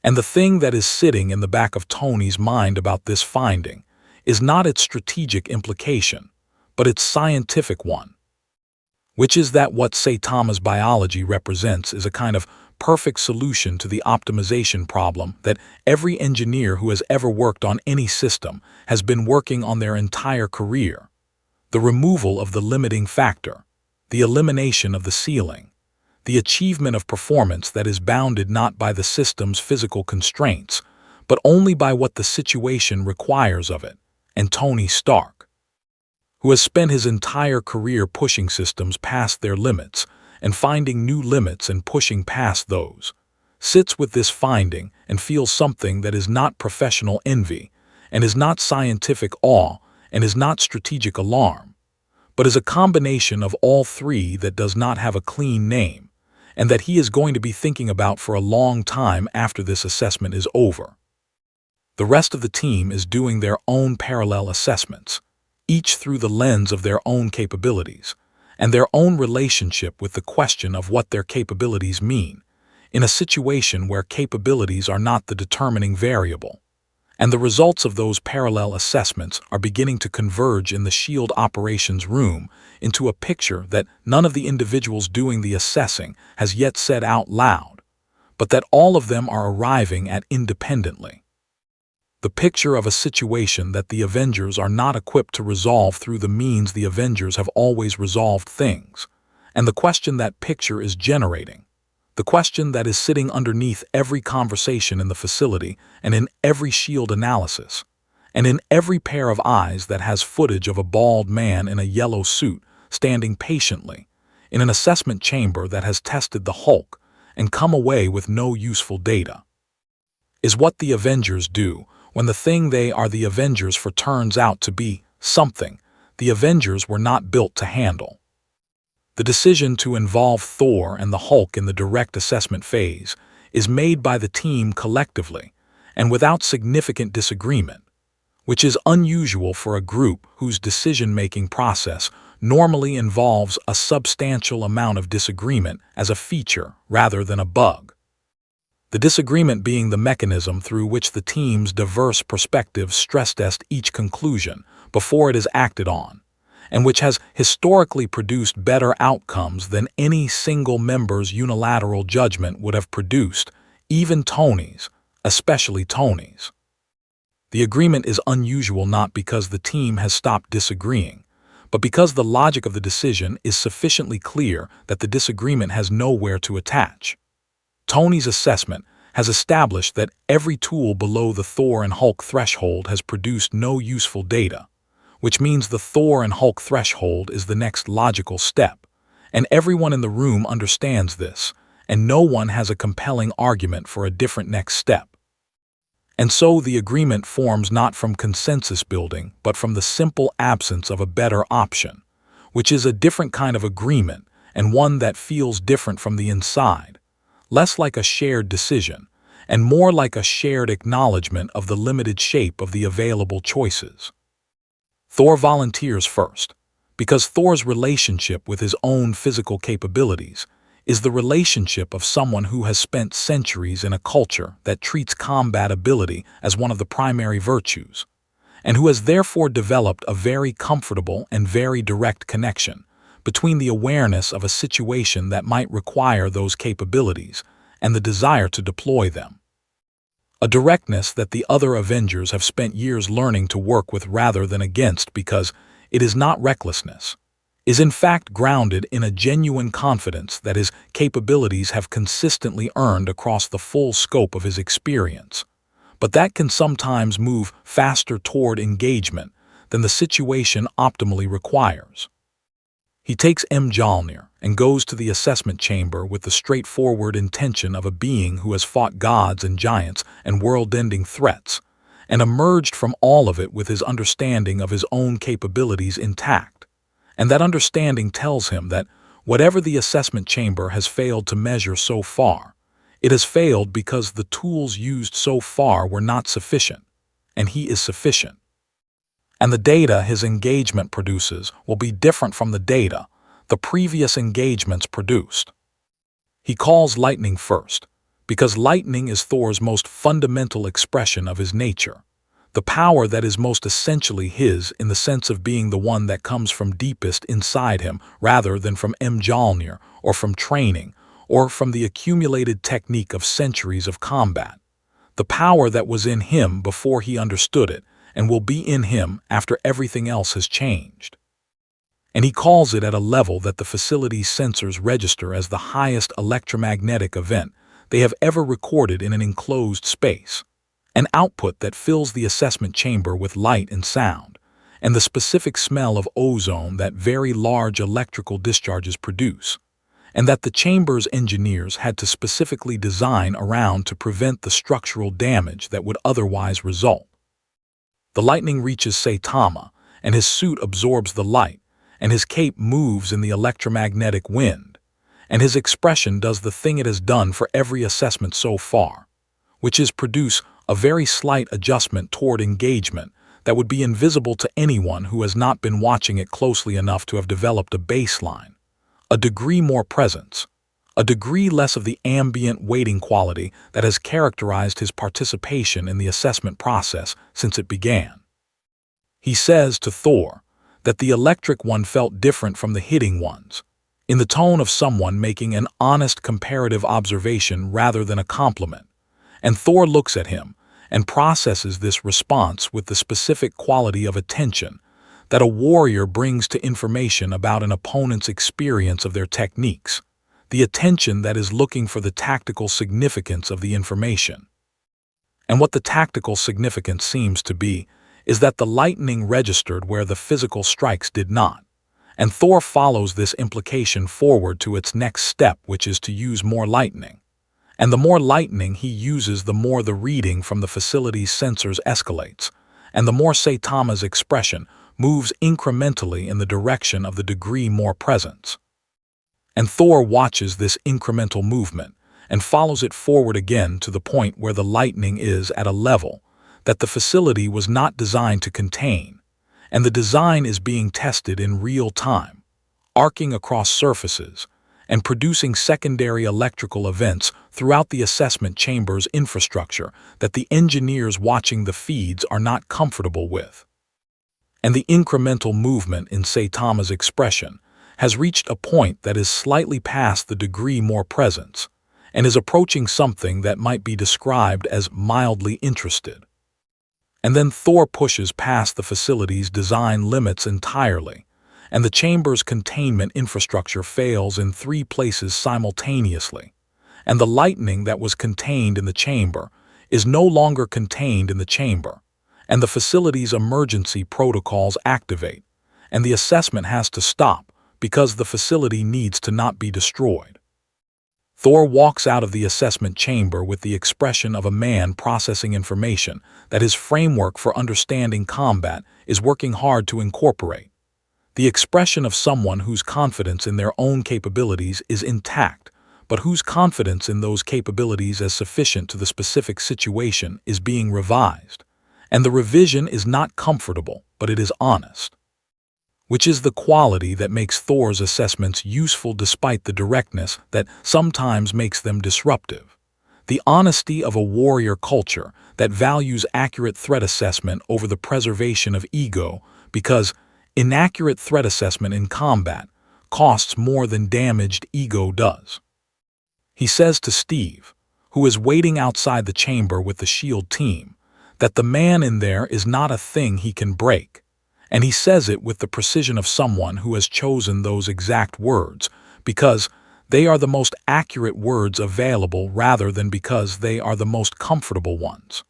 S1: And the thing that is sitting in the back of Tony's mind about this finding is not its strategic implication, but its scientific one, which is that what Saitama's biology represents is a kind of perfect solution to the optimization problem that every engineer who has ever worked on any system has been working on their entire career. The removal of the limiting factor, the elimination of the ceiling, the achievement of performance that is bounded not by the system's physical constraints, but only by what the situation requires of it. And Tony Stark, who has spent his entire career pushing systems past their limits and finding new limits and pushing past those, sits with this finding and feels something that is not professional envy, and is not scientific awe, and is not strategic alarm, but is a combination of all three that does not have a clean name, and that he is going to be thinking about for a long time after this assessment is over. The rest of the team is doing their own parallel assessments, each through the lens of their own capabilities, and their own relationship with the question of what their capabilities mean, in a situation where capabilities are not the determining variable. And the results of those parallel assessments are beginning to converge in the SHIELD operations room into a picture that none of the individuals doing the assessing has yet said out loud, but that all of them are arriving at independently. The picture of a situation that the Avengers are not equipped to resolve through the means the Avengers have always resolved things, and the question that picture is generating, the question that is sitting underneath every conversation in the facility and in every SHIELD analysis, and in every pair of eyes that has footage of a bald man in a yellow suit standing patiently in an assessment chamber that has tested the Hulk and come away with no useful data, is what the Avengers do when the thing they are the Avengers for turns out to be something the Avengers were not built to handle. The decision to involve Thor and the Hulk in the direct assessment phase is made by the team collectively and without significant disagreement, which is unusual for a group whose decision-making process normally involves a substantial amount of disagreement as a feature rather than a bug. The disagreement being the mechanism through which the team's diverse perspectives stress-test each conclusion before it is acted on, and which has historically produced better outcomes than any single member's unilateral judgment would have produced, even Tony's, especially Tony's. The agreement is unusual not because the team has stopped disagreeing, but because the logic of the decision is sufficiently clear that the disagreement has nowhere to attach. Tony's assessment has established that every tool below the Thor and Hulk threshold has produced no useful data, which means the Thor and Hulk threshold is the next logical step, and everyone in the room understands this, and no one has a compelling argument for a different next step. And so the agreement forms not from consensus building, but from the simple absence of a better option, which is a different kind of agreement and one that feels different from the inside, less like a shared decision, and more like a shared acknowledgement of the limited shape of the available choices. Thor volunteers first, because Thor's relationship with his own physical capabilities is the relationship of someone who has spent centuries in a culture that treats combat ability as one of the primary virtues, and who has therefore developed a very comfortable and very direct connection between the awareness of a situation that might require those capabilities and the desire to deploy them. A directness that the other Avengers have spent years learning to work with rather than against, because it is not recklessness, is in fact grounded in a genuine confidence that his capabilities have consistently earned across the full scope of his experience, but that can sometimes move faster toward engagement than the situation optimally requires. He takes Mjolnir and goes to the assessment chamber with the straightforward intention of a being who has fought gods and giants and world-ending threats, and emerged from all of it with his understanding of his own capabilities intact. And that understanding tells him that whatever the assessment chamber has failed to measure so far, it has failed because the tools used so far were not sufficient, and he is sufficient. And the data his engagement produces will be different from the data the previous engagements produced. He calls lightning first, because lightning is Thor's most fundamental expression of his nature, the power that is most essentially his in the sense of being the one that comes from deepest inside him rather than from Mjolnir or from training or from the accumulated technique of centuries of combat, the power that was in him before he understood it and will be in him after everything else has changed. And he calls it at a level that the facility's sensors register as the highest electromagnetic event they have ever recorded in an enclosed space, an output that fills the assessment chamber with light and sound, and the specific smell of ozone that very large electrical discharges produce, and that the chamber's engineers had to specifically design around to prevent the structural damage that would otherwise result. The lightning reaches Saitama, and his suit absorbs the light, and his cape moves in the electromagnetic wind, and his expression does the thing it has done for every assessment so far, which is produce a very slight adjustment toward engagement that would be invisible to anyone who has not been watching it closely enough to have developed a baseline, a degree more presence, a degree less of the ambient waiting quality that has characterized his participation in the assessment process since it began. He says to Thor that the electric one felt different from the hitting ones, in the tone of someone making an honest comparative observation rather than a compliment, and Thor looks at him and processes this response with the specific quality of attention that a warrior brings to information about an opponent's experience of their techniques, the attention that is looking for the tactical significance of the information. And what the tactical significance seems to be is that the lightning registered where the physical strikes did not, and Thor follows this implication forward to its next step, which is to use more lightning. And the more lightning he uses, the more the reading from the facility's sensors escalates, and the more Saitama's expression moves incrementally in the direction of the degree more presence. And Thor watches this incremental movement and follows it forward again to the point where the lightning is at a level that the facility was not designed to contain, and the design is being tested in real time, arcing across surfaces, and producing secondary electrical events throughout the assessment chamber's infrastructure that the engineers watching the feeds are not comfortable with. And the incremental movement in Saitama's expression has reached a point that is slightly past the degree more presence, and is approaching something that might be described as mildly interested. And then Thor pushes past the facility's design limits entirely, and the chamber's containment infrastructure fails in 3 places simultaneously, and the lightning that was contained in the chamber is no longer contained in the chamber, and the facility's emergency protocols activate, and the assessment has to stop because the facility needs to not be destroyed. Thor walks out of the assessment chamber with the expression of a man processing information that his framework for understanding combat is working hard to incorporate. The expression of someone whose confidence in their own capabilities is intact, but whose confidence in those capabilities as sufficient to the specific situation is being revised. And the revision is not comfortable, but it is honest, which is the quality that makes Thor's assessments useful despite the directness that sometimes makes them disruptive. The honesty of a warrior culture that values accurate threat assessment over the preservation of ego, because inaccurate threat assessment in combat costs more than damaged ego does. He says to Steve, who is waiting outside the chamber with the SHIELD team, that the man in there is not a thing he can break. And he says it with the precision of someone who has chosen those exact words, because they are the most accurate words available rather than because they are the most comfortable ones.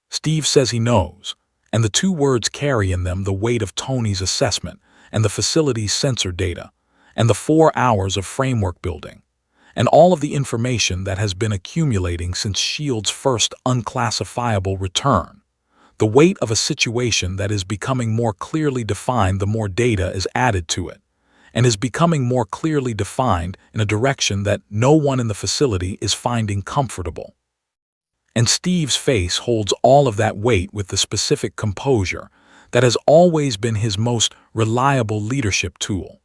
S1: Steve says he knows, and the 2 words carry in them the weight of Tony's assessment and the facility's sensor data, and the 4 hours of framework building, and all of the information that has been accumulating since SHIELD's first unclassifiable return. The weight of a situation that is becoming more clearly defined the more data is added to it, and is becoming more clearly defined in a direction that no one in the facility is finding comfortable. And Steve's face holds all of that weight with the specific composure that has always been his most reliable leadership tool,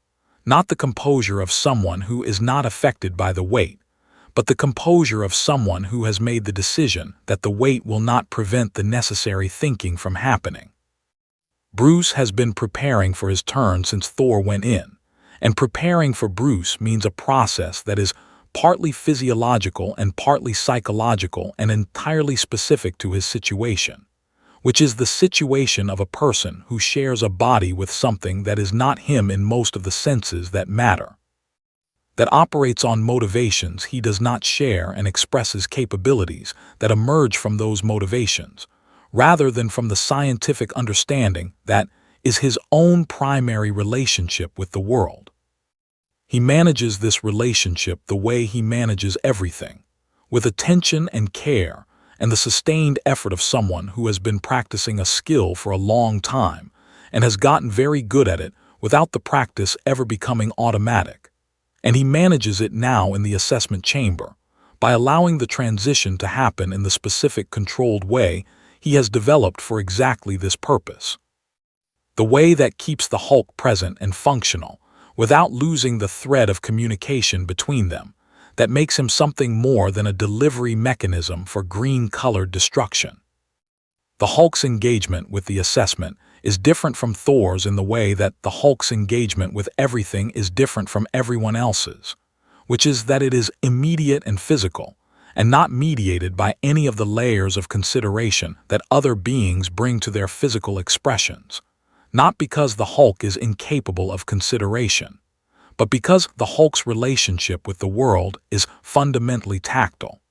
S1: not the composure of someone who is not affected by the weight, but the composure of someone who has made the decision that the weight will not prevent the necessary thinking from happening. Bruce has been preparing for his turn since Thor went in, and preparing for Bruce means a process that is partly physiological and partly psychological and entirely specific to his situation, which is the situation of a person who shares a body with something that is not him in most of the senses that matter, that operates on motivations he does not share and expresses capabilities that emerge from those motivations, rather than from the scientific understanding that is his own primary relationship with the world. He manages this relationship the way he manages everything, with attention and care and the sustained effort of someone who has been practicing a skill for a long time and has gotten very good at it without the practice ever becoming automatic. And he manages it now in the assessment chamber, by allowing the transition to happen in the specific controlled way he has developed for exactly this purpose. The way that keeps the Hulk present and functional, without losing the thread of communication between them, that makes him something more than a delivery mechanism for green-colored destruction. The Hulk's engagement with the assessment is different from Thor's in the way that the Hulk's engagement with everything is different from everyone else's, which is that it is immediate and physical, and not mediated by any of the layers of consideration that other beings bring to their physical expressions, not because the Hulk is incapable of consideration, but because the Hulk's relationship with the world is fundamentally tactile,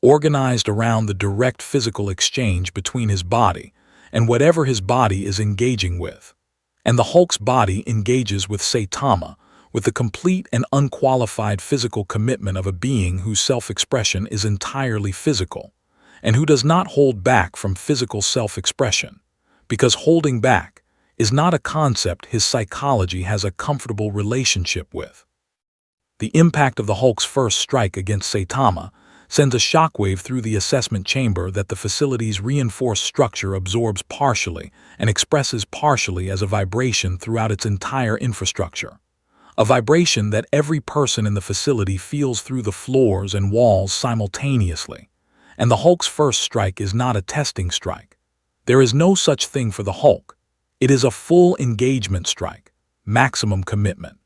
S1: organized around the direct physical exchange between his body and whatever his body is engaging with. And the Hulk's body engages with Saitama with the complete and unqualified physical commitment of a being whose self-expression is entirely physical, and who does not hold back from physical self-expression, because holding back is not a concept his psychology has a comfortable relationship with. The impact of the Hulk's first strike against Saitama sends a shockwave through the assessment chamber that the facility's reinforced structure absorbs partially and expresses partially as a vibration throughout its entire infrastructure. A vibration that every person in the facility feels through the floors and walls simultaneously. And the Hulk's first strike is not a testing strike. There is no such thing for the Hulk. It is a full engagement strike, maximum commitment.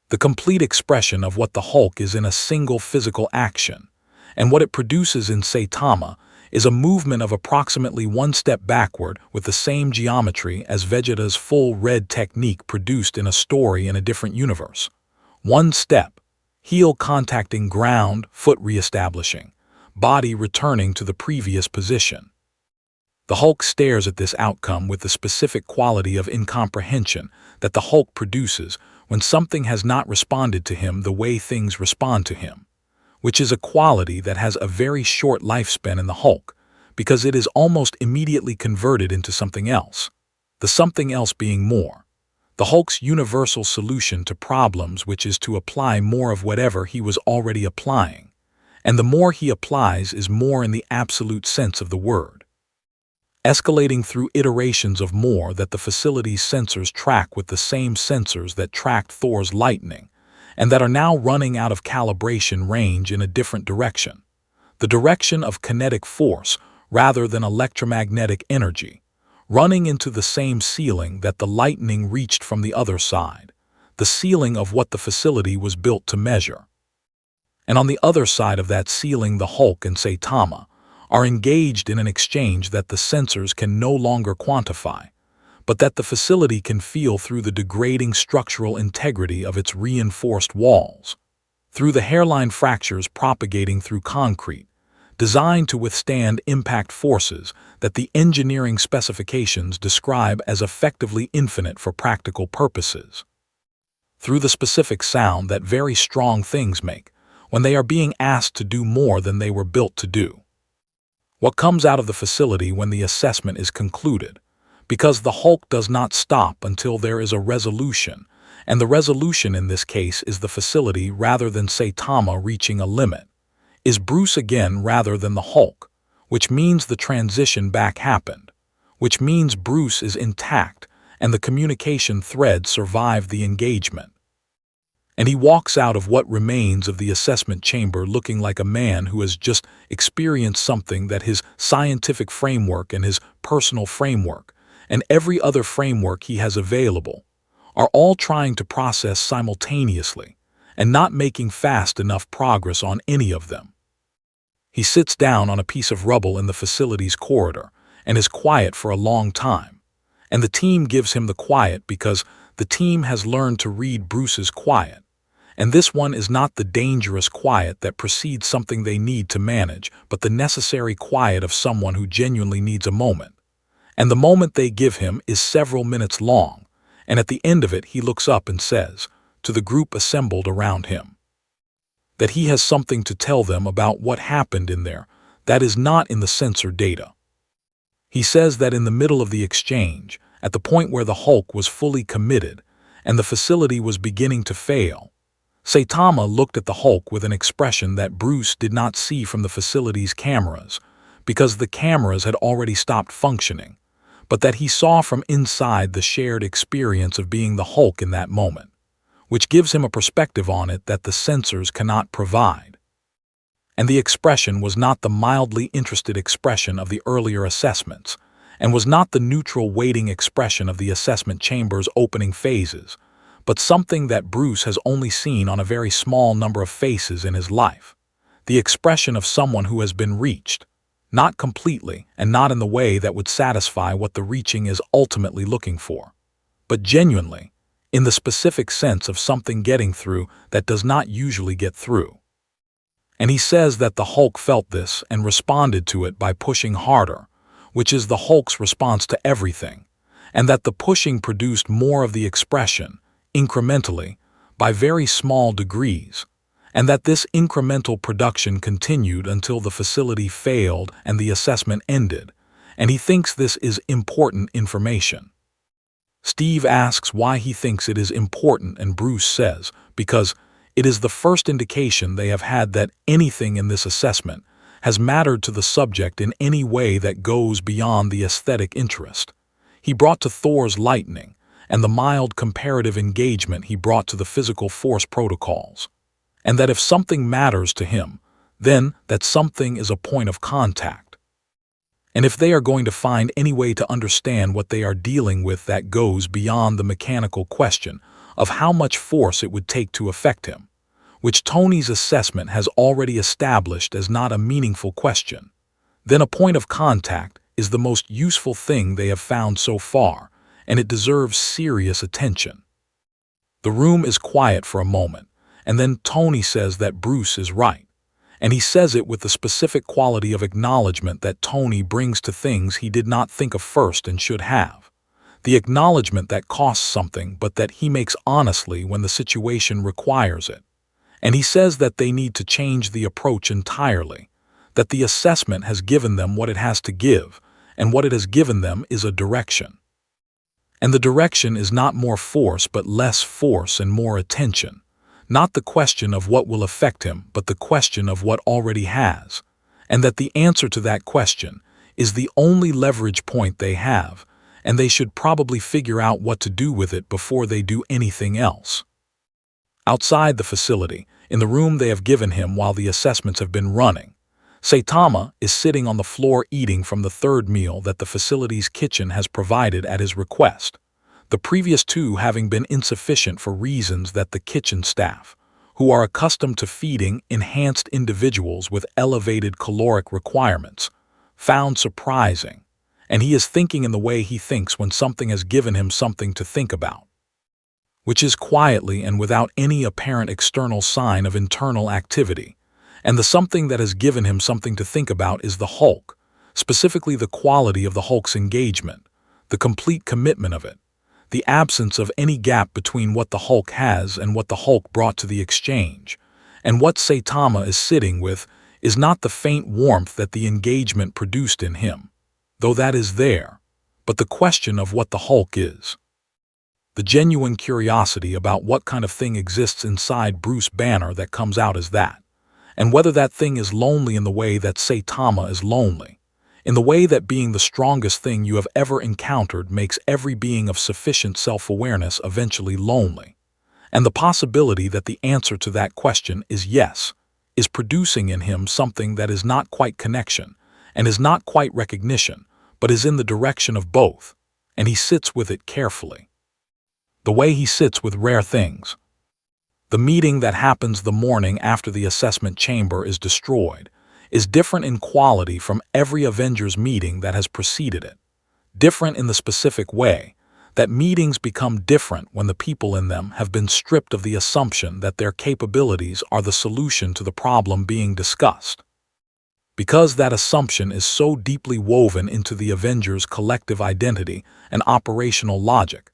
S1: The complete expression of what the Hulk is in a single physical action, and what it produces in Saitama is a movement of approximately one step backward with the same geometry as Vegeta's full red technique produced in a story in a different universe. One step, heel contacting ground, foot reestablishing, body returning to the previous position. The Hulk stares at this outcome with the specific quality of incomprehension that the Hulk produces when something has not responded to him the way things respond to him, which is a quality that has a very short lifespan in the Hulk, because it is almost immediately converted into something else, the something else being more. The Hulk's universal solution to problems, which is to apply more of whatever he was already applying, and the more he applies is more in the absolute sense of the word. Escalating through iterations of more that the facility's sensors track with the same sensors that tracked Thor's lightning, and that are now running out of calibration range in a different direction, the direction of kinetic force rather than electromagnetic energy, running into the same ceiling that the lightning reached from the other side, the ceiling of what the facility was built to measure. And on the other side of that ceiling, the Hulk and Saitama are engaged in an exchange that the sensors can no longer quantify, but that the facility can feel through the degrading structural integrity of its reinforced walls, through the hairline fractures propagating through concrete, designed to withstand impact forces that the engineering specifications describe as effectively infinite for practical purposes, through the specific sound that very strong things make when they are being asked to do more than they were built to do. What comes out of the facility when the assessment is concluded, because the Hulk does not stop until there is a resolution, and the resolution in this case is the facility rather than Saitama reaching a limit, is Bruce again rather than the Hulk, which means the transition back happened, which means Bruce is intact and the communication thread survived the engagement. And he walks out of what remains of the assessment chamber looking like a man who has just experienced something that his scientific framework and his personal framework and every other framework he has available are all trying to process simultaneously and not making fast enough progress on any of them. He sits down on a piece of rubble in the facility's corridor and is quiet for a long time, and the team gives him the quiet because the team has learned to read Bruce's quiet, and this one is not the dangerous quiet that precedes something they need to manage, but the necessary quiet of someone who genuinely needs a moment. And the moment they give him is several minutes long, and at the end of it he looks up and says, to the group assembled around him, that he has something to tell them about what happened in there that is not in the sensor data. He says that in the middle of the exchange, at the point where the Hulk was fully committed and the facility was beginning to fail, Saitama looked at the Hulk with an expression that Bruce did not see from the facility's cameras, because the cameras had already stopped functioning, but that he saw from inside the shared experience of being the Hulk in that moment, which gives him a perspective on it that the sensors cannot provide. And the expression was not the mildly interested expression of the earlier assessments, and was not the neutral waiting expression of the assessment chamber's opening phases, but something that Bruce has only seen on a very small number of faces in his life, the expression of someone who has been reached, not completely and not in the way that would satisfy what the reaching is ultimately looking for, but genuinely, in the specific sense of something getting through that does not usually get through. And he says that the Hulk felt this and responded to it by pushing harder, which is the Hulk's response to everything, and that the pushing produced more of the expression, incrementally, by very small degrees, and that this incremental production continued until the facility failed and the assessment ended, and he thinks this is important information. Steve asks why he thinks it is important, and Bruce says, because it is the first indication they have had that anything in this assessment has mattered to the subject in any way that goes beyond the aesthetic interest he brought to Thor's lightning and the mild comparative engagement he brought to the physical force protocols, and that if something matters to him, then that something is a point of contact. And if they are going to find any way to understand what they are dealing with that goes beyond the mechanical question of how much force it would take to affect him, which Tony's assessment has already established as not a meaningful question, then a point of contact is the most useful thing they have found so far, and it deserves serious attention. The room is quiet for a moment, and then Tony says that Bruce is right. And he says it with the specific quality of acknowledgement that Tony brings to things he did not think of first and should have. The acknowledgement that costs something but that he makes honestly when the situation requires it. And he says that they need to change the approach entirely, that the assessment has given them what it has to give, and what it has given them is a direction. And the direction is not more force but less force and more attention. Not the question of what will affect him, but the question of what already has, and that the answer to that question is the only leverage point they have, and they should probably figure out what to do with it before they do anything else. Outside the facility, in the room they have given him while the assessments have been running, Saitama is sitting on the floor eating from the third meal that the facility's kitchen has provided at his request. The previous two having been insufficient for reasons that the kitchen staff, who are accustomed to feeding enhanced individuals with elevated caloric requirements, found surprising, and he is thinking in the way he thinks when something has given him something to think about, which is quietly and without any apparent external sign of internal activity, and the something that has given him something to think about is the Hulk, specifically the quality of the Hulk's engagement, the complete commitment of it, the absence of any gap between what the Hulk has and what the Hulk brought to the exchange, and what Saitama is sitting with is not the faint warmth that the engagement produced in him, though that is there, but the question of what the Hulk is. The genuine curiosity about what kind of thing exists inside Bruce Banner that comes out as that, and whether that thing is lonely in the way that Saitama is lonely, in the way that being the strongest thing you have ever encountered makes every being of sufficient self-awareness eventually lonely, and the possibility that the answer to that question is yes, is producing in him something that is not quite connection, and is not quite recognition, but is in the direction of both, and he sits with it carefully. The way he sits with rare things. The meeting that happens the morning after the assessment chamber is destroyed is different in quality from every Avengers meeting that has preceded it. Different in the specific way that meetings become different when the people in them have been stripped of the assumption that their capabilities are the solution to the problem being discussed. Because that assumption is so deeply woven into the Avengers' collective identity and operational logic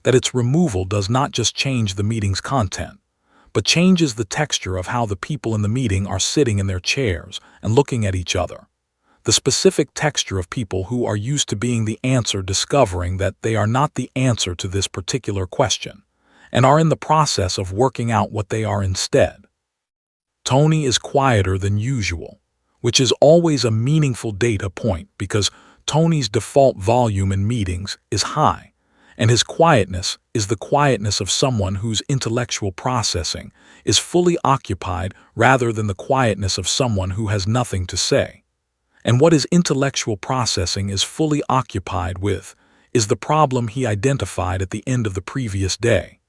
S1: that its removal does not just change the meeting's content, but changes the texture of how the people in the meeting are sitting in their chairs and looking at each other. The specific texture of people who are used to being the answer discovering that they are not the answer to this particular question, and are in the process of working out what they are instead. Tony is quieter than usual, which is always a meaningful data point because Tony's default volume in meetings is high, and his quietness is the quietness of someone whose intellectual processing is fully occupied rather than the quietness of someone who has nothing to say. And what his intellectual processing is fully occupied with is the problem he identified at the end of the previous day.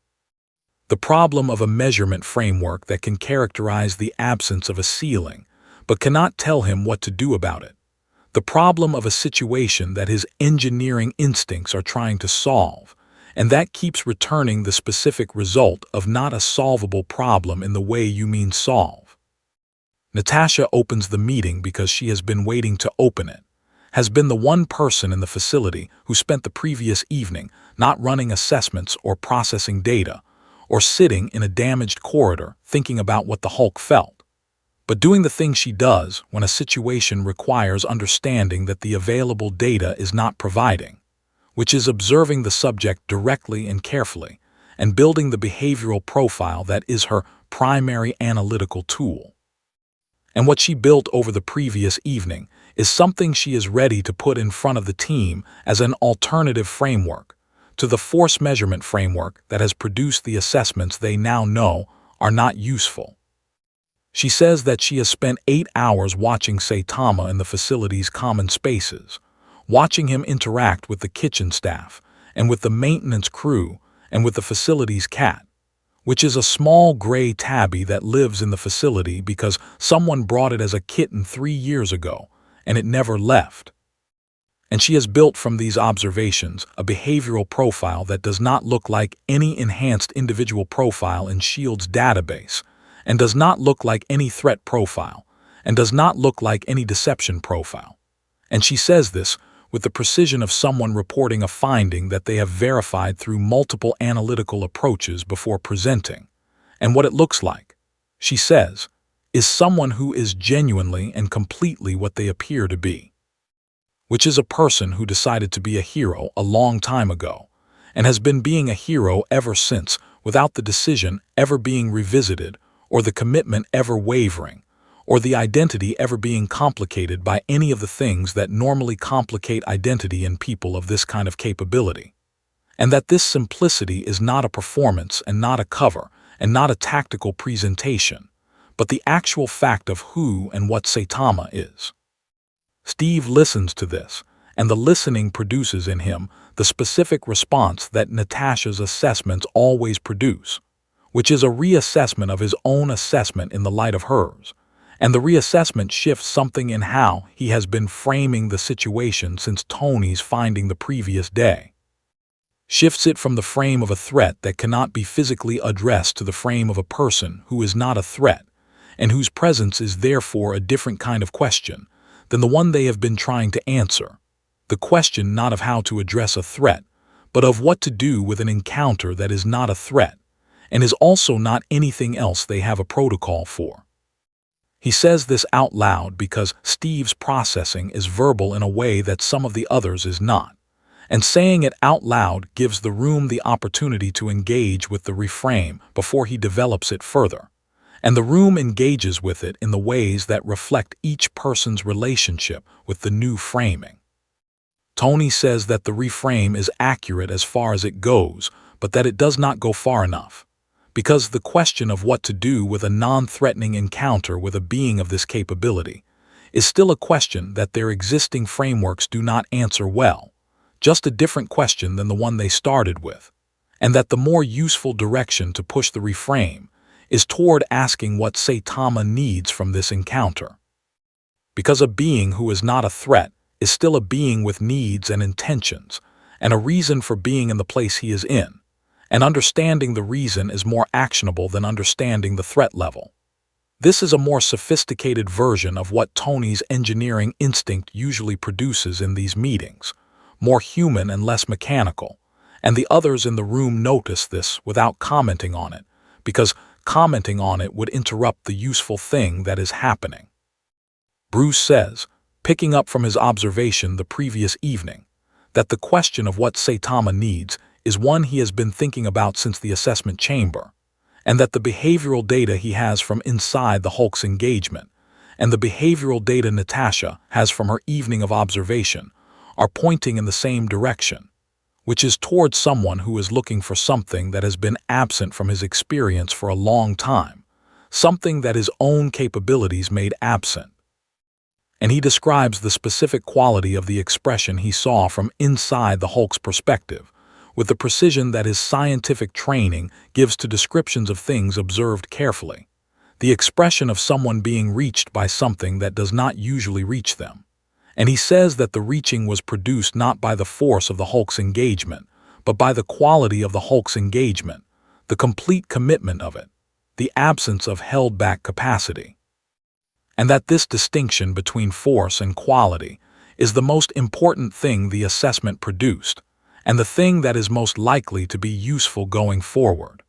S1: The problem of a measurement framework that can characterize the absence of a ceiling, but cannot tell him what to do about it. The problem of a situation that his engineering instincts are trying to solve, and that keeps returning the specific result of not a solvable problem in the way you mean solve. Natasha opens the meeting because she has been waiting to open it, has been the one person in the facility who spent the previous evening not running assessments or processing data, or sitting in a damaged corridor thinking about what the Hulk felt, but doing the thing she does when a situation requires understanding that the available data is not providing, which is observing the subject directly and carefully, and building the behavioral profile that is her primary analytical tool. And what she built over the previous evening is something she is ready to put in front of the team as an alternative framework to the force measurement framework that has produced the assessments they now know are not useful. She says that she has spent 8 hours watching Saitama in the facility's common spaces, watching him interact with the kitchen staff, and with the maintenance crew, and with the facility's cat, which is a small gray tabby that lives in the facility because someone brought it as a kitten 3 years ago, and it never left. And she has built from these observations a behavioral profile that does not look like any enhanced individual profile in S.H.I.E.L.D.'s database, and does not look like any threat profile, and does not look like any deception profile. And she says this with the precision of someone reporting a finding that they have verified through multiple analytical approaches before presenting. And what it looks like, she says, is someone who is genuinely and completely what they appear to be, which is a person who decided to be a hero a long time ago, and has been being a hero ever since, without the decision ever being revisited, or the commitment ever wavering, or the identity ever being complicated by any of the things that normally complicate identity in people of this kind of capability. And that this simplicity is not a performance and not a cover and not a tactical presentation, but the actual fact of who and what Saitama is. Steve listens to this, and the listening produces in him the specific response that Natasha's assessments always produce, which is a reassessment of his own assessment in the light of hers, and the reassessment shifts something in how he has been framing the situation since Tony's finding the previous day. Shifts it from the frame of a threat that cannot be physically addressed to the frame of a person who is not a threat, and whose presence is therefore a different kind of question than the one they have been trying to answer, the question not of how to address a threat, but of what to do with an encounter that is not a threat, and is also not anything else they have a protocol for. He says this out loud because Steve's processing is verbal in a way that some of the others is not, and saying it out loud gives the room the opportunity to engage with the reframe before he develops it further, and the room engages with it in the ways that reflect each person's relationship with the new framing. Tony says that the reframe is accurate as far as it goes, but that it does not go far enough, because the question of what to do with a non-threatening encounter with a being of this capability is still a question that their existing frameworks do not answer well, just a different question than the one they started with, and that the more useful direction to push the reframe is toward asking what Saitama needs from this encounter. Because a being who is not a threat is still a being with needs and intentions, and a reason for being in the place he is in, and understanding the reason is more actionable than understanding the threat level. This is a more sophisticated version of what Tony's engineering instinct usually produces in these meetings, more human and less mechanical, and the others in the room notice this without commenting on it, because commenting on it would interrupt the useful thing that is happening. Bruce says, picking up from his observation the previous evening, that the question of what Saitama needs is one he has been thinking about since the assessment chamber, and that the behavioral data he has from inside the Hulk's engagement, and the behavioral data Natasha has from her evening of observation, are pointing in the same direction, which is toward someone who is looking for something that has been absent from his experience for a long time, something that his own capabilities made absent. And he describes the specific quality of the expression he saw from inside the Hulk's perspective, with the precision that his scientific training gives to descriptions of things observed carefully, the expression of someone being reached by something that does not usually reach them. And he says that the reaching was produced not by the force of the Hulk's engagement, but by the quality of the Hulk's engagement, the complete commitment of it, the absence of held-back capacity. And that this distinction between force and quality is the most important thing the assessment produced, and the thing that is most likely to be useful going forward.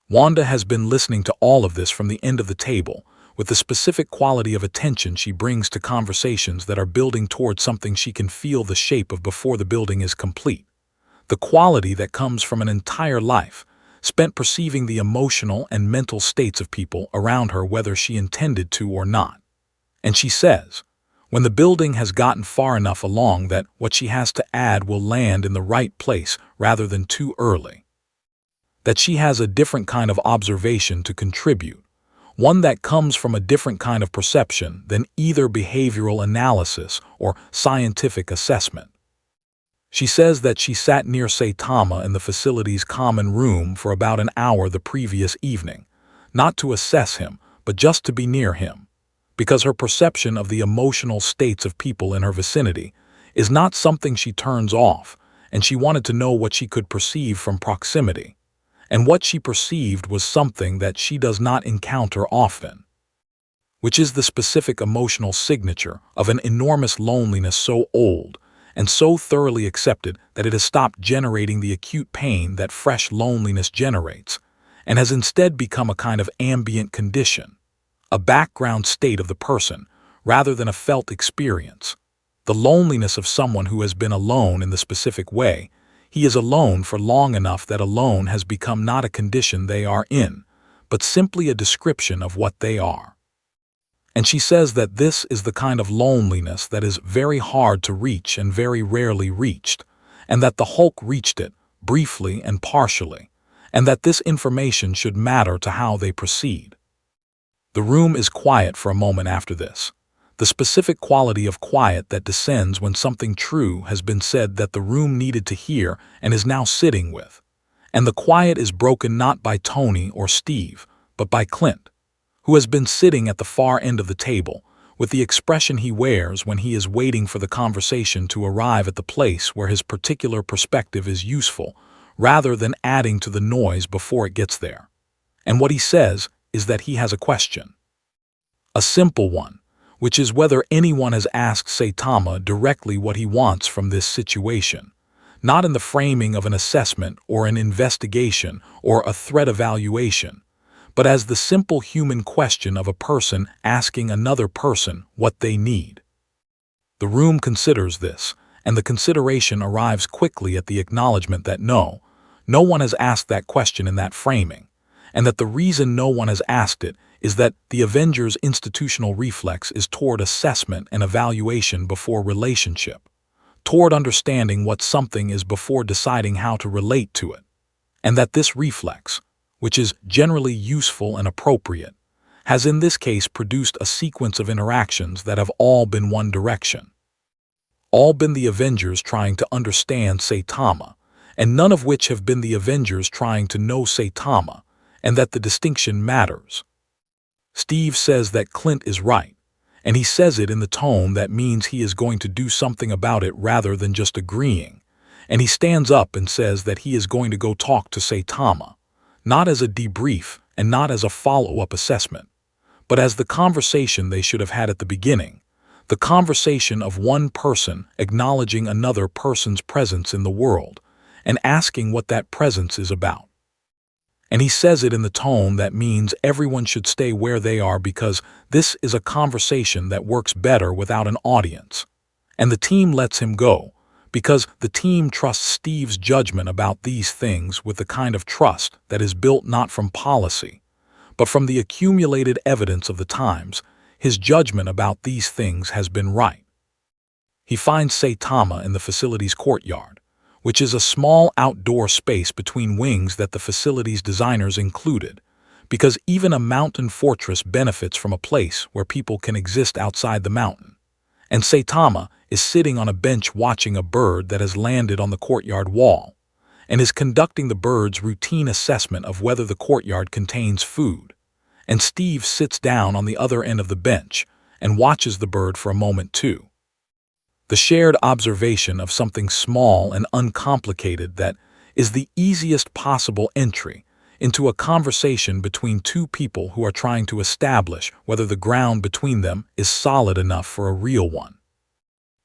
S1: Wanda has been listening to all of this from the end of the table, with the specific quality of attention she brings to conversations that are building towards something she can feel the shape of before the building is complete. The quality that comes from an entire life, spent perceiving the emotional and mental states of people around her whether she intended to or not. And she says, when the building has gotten far enough along that what she has to add will land in the right place rather than too early. That she has a different kind of observation to contribute, one that comes from a different kind of perception than either behavioral analysis or scientific assessment. She says that she sat near Saitama in the facility's common room for about an hour the previous evening, not to assess him, but just to be near him, because her perception of the emotional states of people in her vicinity is not something she turns off, and she wanted to know what she could perceive from proximity. And what she perceived was something that she does not encounter often, which is the specific emotional signature of an enormous loneliness so old and so thoroughly accepted that it has stopped generating the acute pain that fresh loneliness generates, and has instead become a kind of ambient condition, a background state of the person, rather than a felt experience. The loneliness of someone who has been alone in the specific way, he is alone for long enough that alone has become not a condition they are in, but simply a description of what they are. And she says that this is the kind of loneliness that is very hard to reach and very rarely reached, and that the Hulk reached it, briefly and partially, and that this information should matter to how they proceed. The room is quiet for a moment after this, the specific quality of quiet that descends when something true has been said that the room needed to hear and is now sitting with. And the quiet is broken not by Tony or Steve, but by Clint, who has been sitting at the far end of the table, with the expression he wears when he is waiting for the conversation to arrive at the place where his particular perspective is useful, rather than adding to the noise before it gets there. And what he says is that he has a question. A simple one, which is whether anyone has asked Saitama directly what he wants from this situation, not in the framing of an assessment or an investigation or a threat evaluation, but as the simple human question of a person asking another person what they need. The room considers this, and the consideration arrives quickly at the acknowledgement that no one has asked that question in that framing, and that the reason no one has asked it is that the Avengers' institutional reflex is toward assessment and evaluation before relationship, toward understanding what something is before deciding how to relate to it, and that this reflex, which is generally useful and appropriate, has in this case produced a sequence of interactions that have all been one direction. All been the Avengers trying to understand Saitama, and none of which have been the Avengers trying to know Saitama, and that the distinction matters. Steve says that Clint is right, and he says it in the tone that means he is going to do something about it rather than just agreeing, and he stands up and says that he is going to go talk to Saitama, not as a debrief and not as a follow-up assessment, but as the conversation they should have had at the beginning, the conversation of one person acknowledging another person's presence in the world and asking what that presence is about. And he says it in the tone that means everyone should stay where they are because this is a conversation that works better without an audience. And the team lets him go because the team trusts Steve's judgment about these things with the kind of trust that is built not from policy, but from the accumulated evidence of the times. His judgment about these things has been right. He finds Saitama in the facility's courtyard, which is a small outdoor space between wings that the facility's designers included, because even a mountain fortress benefits from a place where people can exist outside the mountain. And Saitama is sitting on a bench watching a bird that has landed on the courtyard wall, and is conducting the bird's routine assessment of whether the courtyard contains food. And Steve sits down on the other end of the bench and watches the bird for a moment too. The shared observation of something small and uncomplicated that is the easiest possible entry into a conversation between two people who are trying to establish whether the ground between them is solid enough for a real one.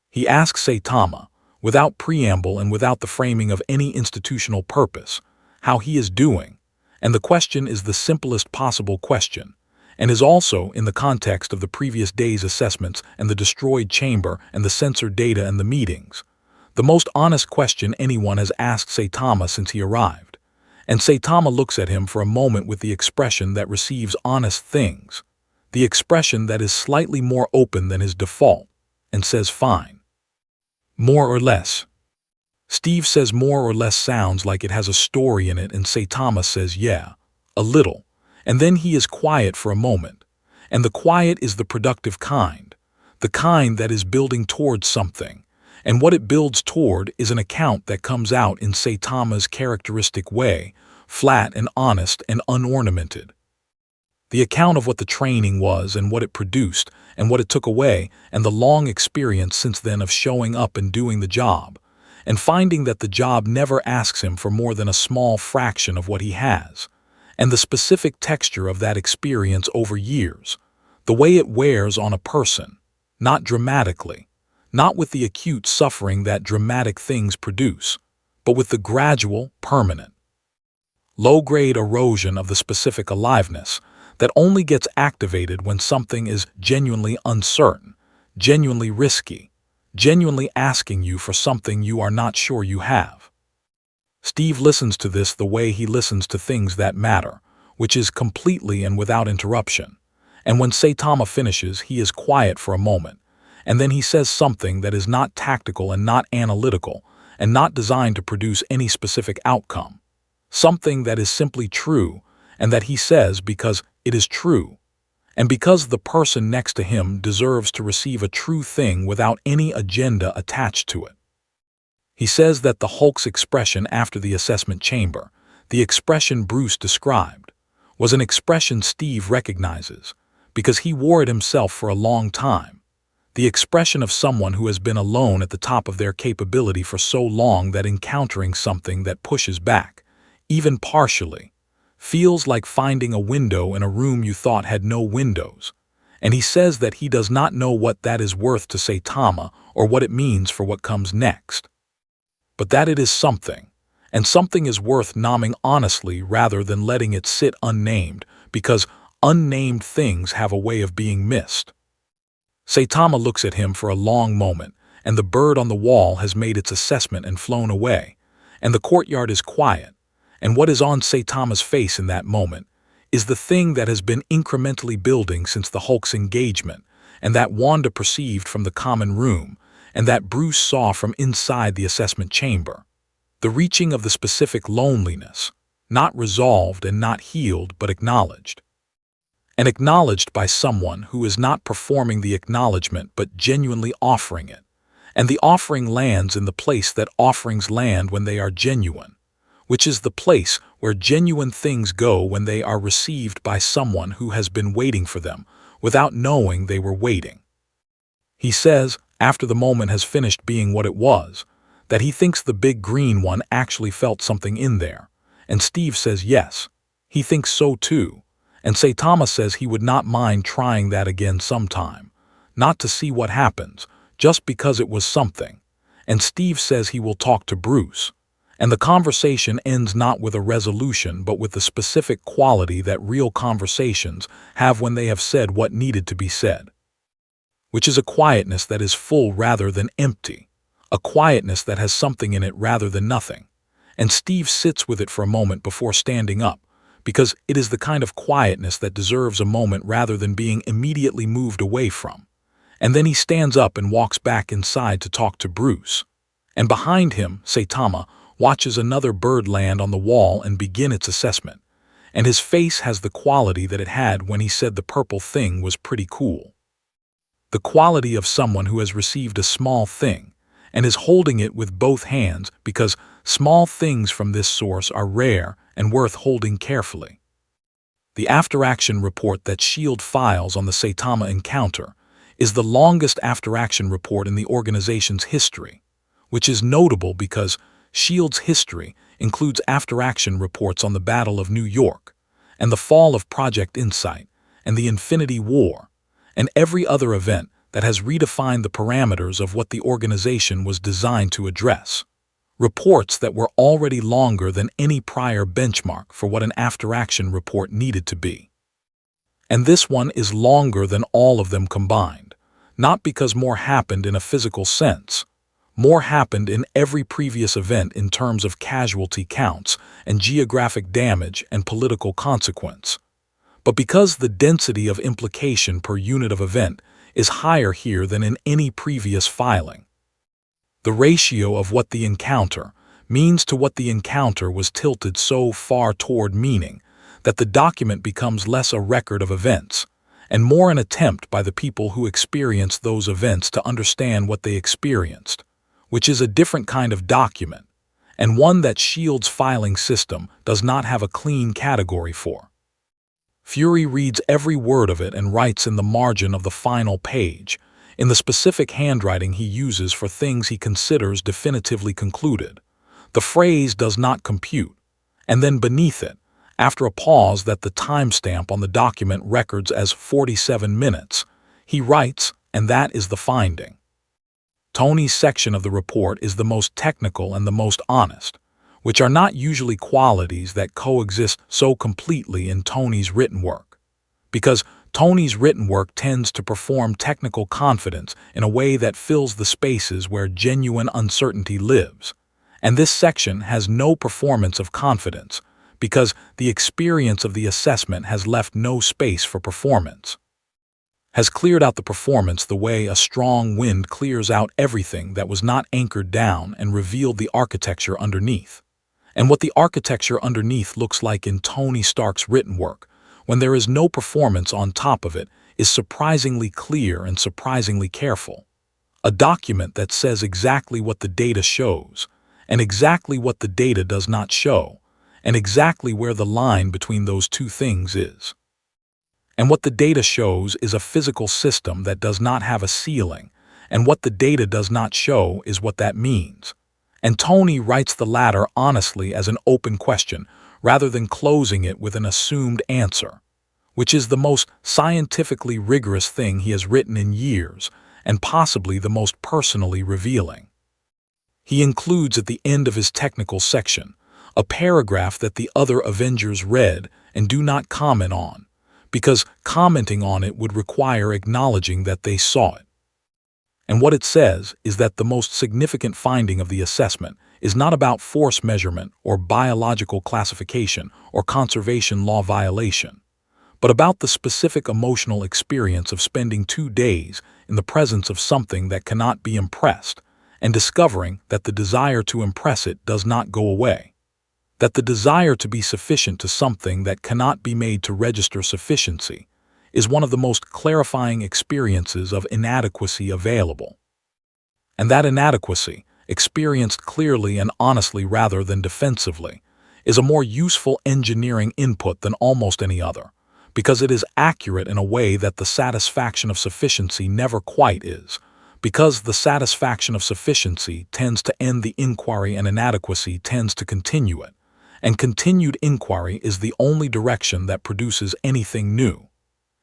S1: He asks Saitama, without preamble and without the framing of any institutional purpose, how he is doing, and the question is the simplest possible question, and is also in the context of the previous day's assessments and the destroyed chamber and the censored data and the meetings, the most honest question anyone has asked Saitama since he arrived. And Saitama looks at him for a moment with the expression that receives honest things, the expression that is slightly more open than his default, and says fine. More or less. Steve says more or less sounds like it has a story in it, and Saitama says yeah, a little, and then he is quiet for a moment, and the quiet is the productive kind, the kind that is building towards something, and what it builds toward is an account that comes out in Saitama's characteristic way, flat and honest and unornamented. The account of what the training was and what it produced and what it took away, and the long experience since then of showing up and doing the job, and finding that the job never asks him for more than a small fraction of what he has, and the specific texture of that experience over years, the way it wears on a person, not dramatically, not with the acute suffering that dramatic things produce, but with the gradual, permanent, low-grade erosion of the specific aliveness that only gets activated when something is genuinely uncertain, genuinely risky, genuinely asking you for something you are not sure you have. Steve listens to this the way he listens to things that matter, which is completely and without interruption. And when Saitama finishes, he is quiet for a moment, and then he says something that is not tactical and not analytical, and not designed to produce any specific outcome. Something that is simply true, and that he says because it is true, and because the person next to him deserves to receive a true thing without any agenda attached to it. He says that the Hulk's expression after the assessment chamber, the expression Bruce described, was an expression Steve recognizes, because he wore it himself for a long time. The expression of someone who has been alone at the top of their capability for so long that encountering something that pushes back, even partially, feels like finding a window in a room you thought had no windows. And he says that he does not know what that is worth to Saitama or what it means for what comes next, but that it is something, and something is worth naming honestly rather than letting it sit unnamed, because unnamed things have a way of being missed. Saitama looks at him for a long moment, and the bird on the wall has made its assessment and flown away, and the courtyard is quiet, and what is on Saitama's face in that moment is the thing that has been incrementally building since the Hulk's engagement, and that Wanda perceived from the common room, and that Bruce saw from inside the assessment chamber. The reaching of the specific loneliness, not resolved and not healed but acknowledged. And acknowledged by someone who is not performing the acknowledgement but genuinely offering it. And the offering lands in the place that offerings land when they are genuine, which is the place where genuine things go when they are received by someone who has been waiting for them without knowing they were waiting. He says, after the moment has finished being what it was, that he thinks the big green one actually felt something in there, and Steve says yes, he thinks so too, and Saitama says he would not mind trying that again sometime, not to see what happens, just because it was something, and Steve says he will talk to Bruce, and the conversation ends not with a resolution but with the specific quality that real conversations have when they have said what needed to be said, which is a quietness that is full rather than empty, a quietness that has something in it rather than nothing, and Steve sits with it for a moment before standing up, because it is the kind of quietness that deserves a moment rather than being immediately moved away from. And then he stands up and walks back inside to talk to Bruce. And behind him, Saitama watches another bird land on the wall and begin its assessment, and his face has the quality that it had when he said the purple thing was pretty cool. The quality of someone who has received a small thing and is holding it with both hands, because small things from this source are rare and worth holding carefully. The after-action report that S.H.I.E.L.D. files on the Saitama encounter is the longest after-action report in the organization's history, which is notable because S.H.I.E.L.D.'s history includes after-action reports on the Battle of New York, and the fall of Project Insight, and the Infinity War, and every other event that has redefined the parameters of what the organization was designed to address. Reports that were already longer than any prior benchmark for what an after-action report needed to be. And this one is longer than all of them combined, not because more happened in a physical sense. More happened in every previous event in terms of casualty counts and geographic damage and political consequence, but because the density of implication per unit of event is higher here than in any previous filing. The ratio of what the encounter means to what the encounter was tilted so far toward meaning that the document becomes less a record of events and more an attempt by the people who experienced those events to understand what they experienced, which is a different kind of document, and one that S.H.I.E.L.D.'s filing system does not have a clean category for. Fury reads every word of it and writes in the margin of the final page, in the specific handwriting he uses for things he considers definitively concluded. The phrase "does not compute," and then beneath it, after a pause that the timestamp on the document records as 47 minutes, he writes, "and that is the finding." Tony's section of the report is the most technical and the most honest, which are not usually qualities that coexist so completely in Tony's written work. Because Tony's written work tends to perform technical confidence in a way that fills the spaces where genuine uncertainty lives. And this section has no performance of confidence, because the experience of the assessment has left no space for performance. Has cleared out the performance the way a strong wind clears out everything that was not anchored down and revealed the architecture underneath. And what the architecture underneath looks like in Tony Stark's written work, when there is no performance on top of it, is surprisingly clear and surprisingly careful. A document that says exactly what the data shows, and exactly what the data does not show, and exactly where the line between those two things is. And what the data shows is a physical system that does not have a ceiling, and what the data does not show is what that means. And Tony writes the latter honestly as an open question, rather than closing it with an assumed answer, which is the most scientifically rigorous thing he has written in years, and possibly the most personally revealing. He includes at the end of his technical section a paragraph that the other Avengers read and do not comment on, because commenting on it would require acknowledging that they saw it. And what it says is that the most significant finding of the assessment is not about force measurement or biological classification or conservation law violation, but about the specific emotional experience of spending 2 days in the presence of something that cannot be impressed and discovering that the desire to impress it does not go away. That the desire to be sufficient to something that cannot be made to register sufficiency is one of the most clarifying experiences of inadequacy available. And that inadequacy, experienced clearly and honestly rather than defensively, is a more useful engineering input than almost any other, because it is accurate in a way that the satisfaction of sufficiency never quite is, because the satisfaction of sufficiency tends to end the inquiry and inadequacy tends to continue it, and continued inquiry is the only direction that produces anything new.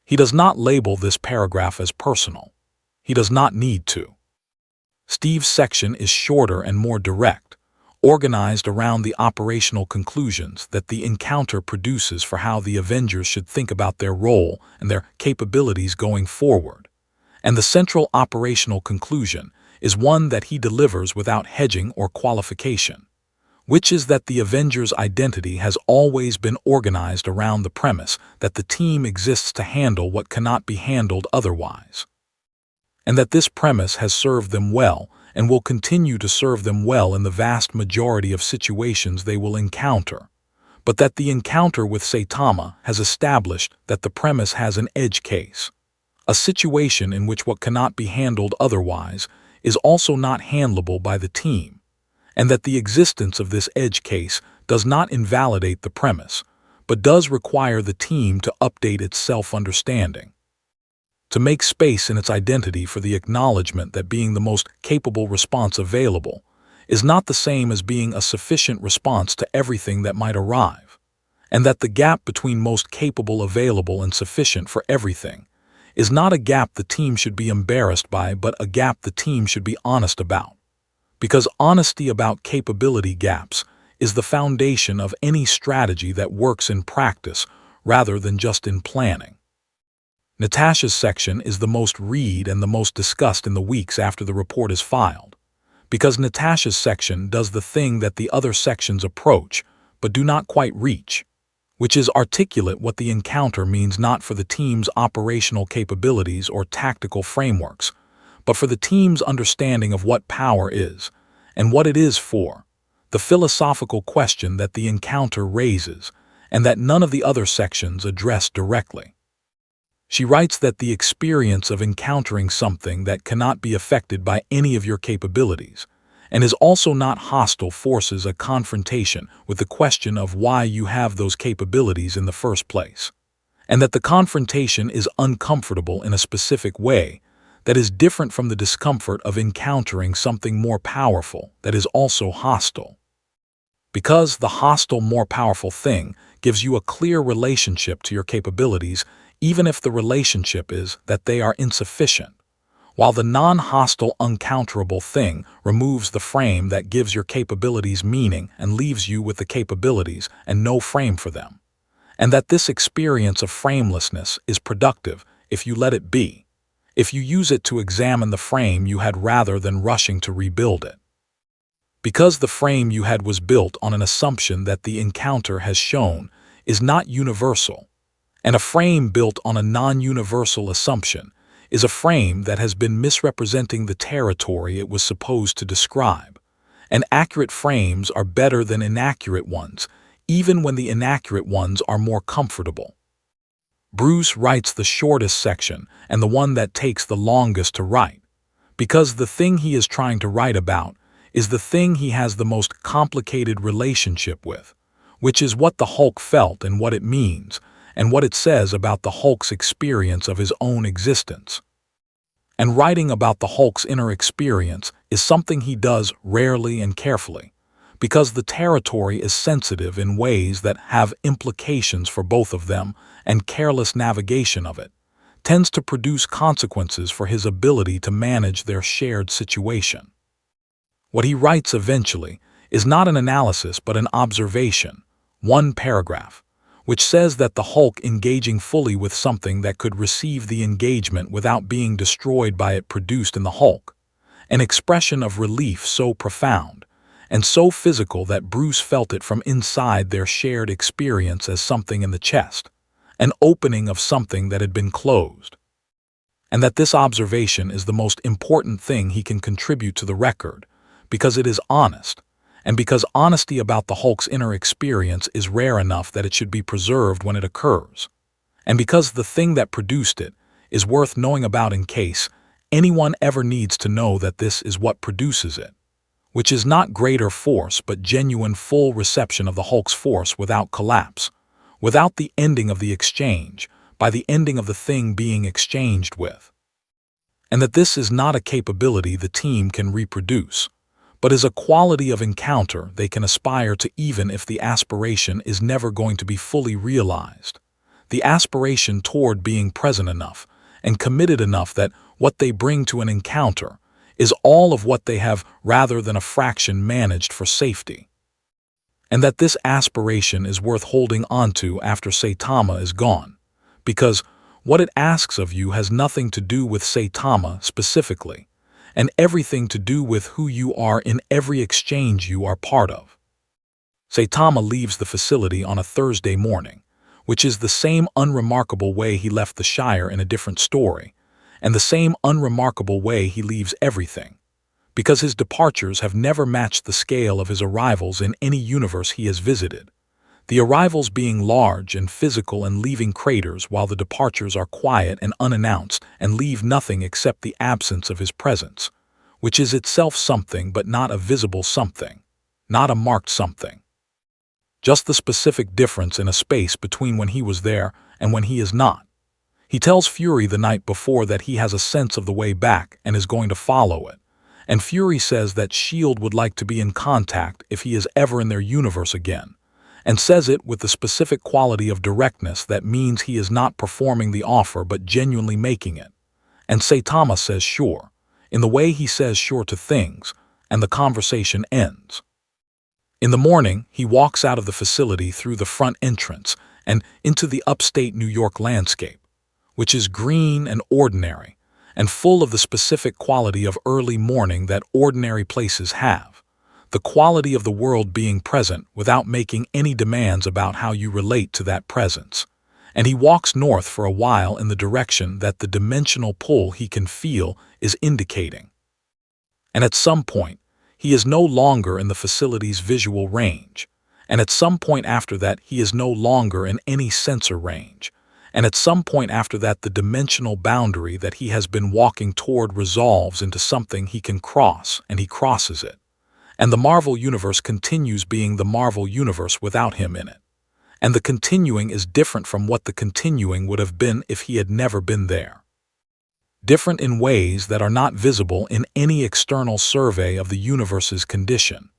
S1: He does not label this paragraph as personal. He does not need to. Steve's section is shorter and more direct, organized around the operational conclusions that the encounter produces for how the Avengers should think about their role and their capabilities going forward. And the central operational conclusion is one that he delivers without hedging or qualification, which is that the Avengers' identity has always been organized around the premise that the team exists to handle what cannot be handled otherwise. And that this premise has served them well and will continue to serve them well in the vast majority of situations they will encounter, but that the encounter with Saitama has established that the premise has an edge case, a situation in which what cannot be handled otherwise is also not handleable by the team, and that the existence of this edge case does not invalidate the premise, but does require the team to update its self-understanding, to make space in its identity for the acknowledgement that being the most capable response available is not the same as being a sufficient response to everything that might arrive, and that the gap between most capable, available, and sufficient for everything is not a gap the team should be embarrassed by, but a gap the team should be honest about. Because honesty about capability gaps is the foundation of any strategy that works in practice rather than just in planning. Natasha's section is the most read and the most discussed in the weeks after the report is filed, because Natasha's section does the thing that the other sections approach but do not quite reach, which is articulate what the encounter means not for the team's operational capabilities or tactical frameworks, but for the team's understanding of what power is, and what it is for, the philosophical question that the encounter raises, and that none of the other sections address directly. She writes that the experience of encountering something that cannot be affected by any of your capabilities, and is also not hostile, forces a confrontation with the question of why you have those capabilities in the first place, and that the confrontation is uncomfortable in a specific way that is different from the discomfort of encountering something more powerful that is also hostile. Because the hostile, more powerful thing gives you a clear relationship to your capabilities, even if the relationship is that they are insufficient, while the non-hostile, uncounterable thing removes the frame that gives your capabilities meaning and leaves you with the capabilities and no frame for them. And that this experience of framelessness is productive if you let it be, if you use it to examine the frame you had rather than rushing to rebuild it. Because the frame you had was built on an assumption that the encounter has shown is not universal, and a frame built on a non-universal assumption is a frame that has been misrepresenting the territory it was supposed to describe. And accurate frames are better than inaccurate ones, even when the inaccurate ones are more comfortable. Bruce writes the shortest section and the one that takes the longest to write, because the thing he is trying to write about is the thing he has the most complicated relationship with, which is what the Hulk felt and what it means, and what it says about the Hulk's experience of his own existence. And writing about the Hulk's inner experience is something he does rarely and carefully, because the territory is sensitive in ways that have implications for both of them, and careless navigation of it tends to produce consequences for his ability to manage their shared situation. What he writes eventually is not an analysis but an observation, one paragraph, which says that the Hulk engaging fully with something that could receive the engagement without being destroyed by it produced in the Hulk an expression of relief so profound and so physical that Bruce felt it from inside their shared experience as something in the chest, an opening of something that had been closed. And that this observation is the most important thing he can contribute to the record, because it is honest, and because honesty about the Hulk's inner experience is rare enough that it should be preserved when it occurs, and because the thing that produced it is worth knowing about in case anyone ever needs to know that this is what produces it, which is not greater force but genuine full reception of the Hulk's force without collapse, without the ending of the exchange, by the ending of the thing being exchanged with. And that this is not a capability the team can reproduce, but is a quality of encounter they can aspire to even if the aspiration is never going to be fully realized. The aspiration toward being present enough and committed enough that what they bring to an encounter is all of what they have rather than a fraction managed for safety. And that this aspiration is worth holding onto after Saitama is gone, because what it asks of you has nothing to do with Saitama specifically, and everything to do with who you are in every exchange you are part of. Saitama leaves the facility on a Thursday morning, which is the same unremarkable way he left the Shire in a different story, and the same unremarkable way he leaves everything, because his departures have never matched the scale of his arrivals in any universe he has visited, the arrivals being large and physical and leaving craters while the departures are quiet and unannounced and leave nothing except the absence of his presence, which is itself something but not a visible something, not a marked something. Just the specific difference in a space between when he was there and when he is not. He tells Fury the night before that he has a sense of the way back and is going to follow it, and Fury says that S.H.I.E.L.D. would like to be in contact if he is ever in their universe again, and says it with the specific quality of directness that means he is not performing the offer but genuinely making it. And Saitama says sure, in the way he says sure to things, and the conversation ends. In the morning, he walks out of the facility through the front entrance and into the upstate New York landscape, which is green and ordinary, and full of the specific quality of early morning that ordinary places have, the quality of the world being present without making any demands about how you relate to that presence. And he walks north for a while in the direction that the dimensional pull he can feel is indicating. And at some point, he is no longer in the facility's visual range, and at some point after that he is no longer in any sensor range, and at some point after that the dimensional boundary that he has been walking toward resolves into something he can cross, and he crosses it. And the Marvel Universe continues being the Marvel Universe without him in it. and the continuing is different from what the continuing would have been if he had never been there. Different in ways that are not visible in any external survey of the universe's condition,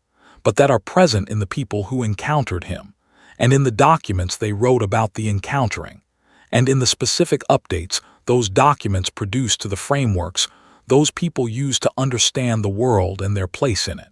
S1: but that are present in the people who encountered him, and in the documents they wrote about the encountering, and in the specific updates those documents produced to the frameworks those people used to understand the world and their place in it.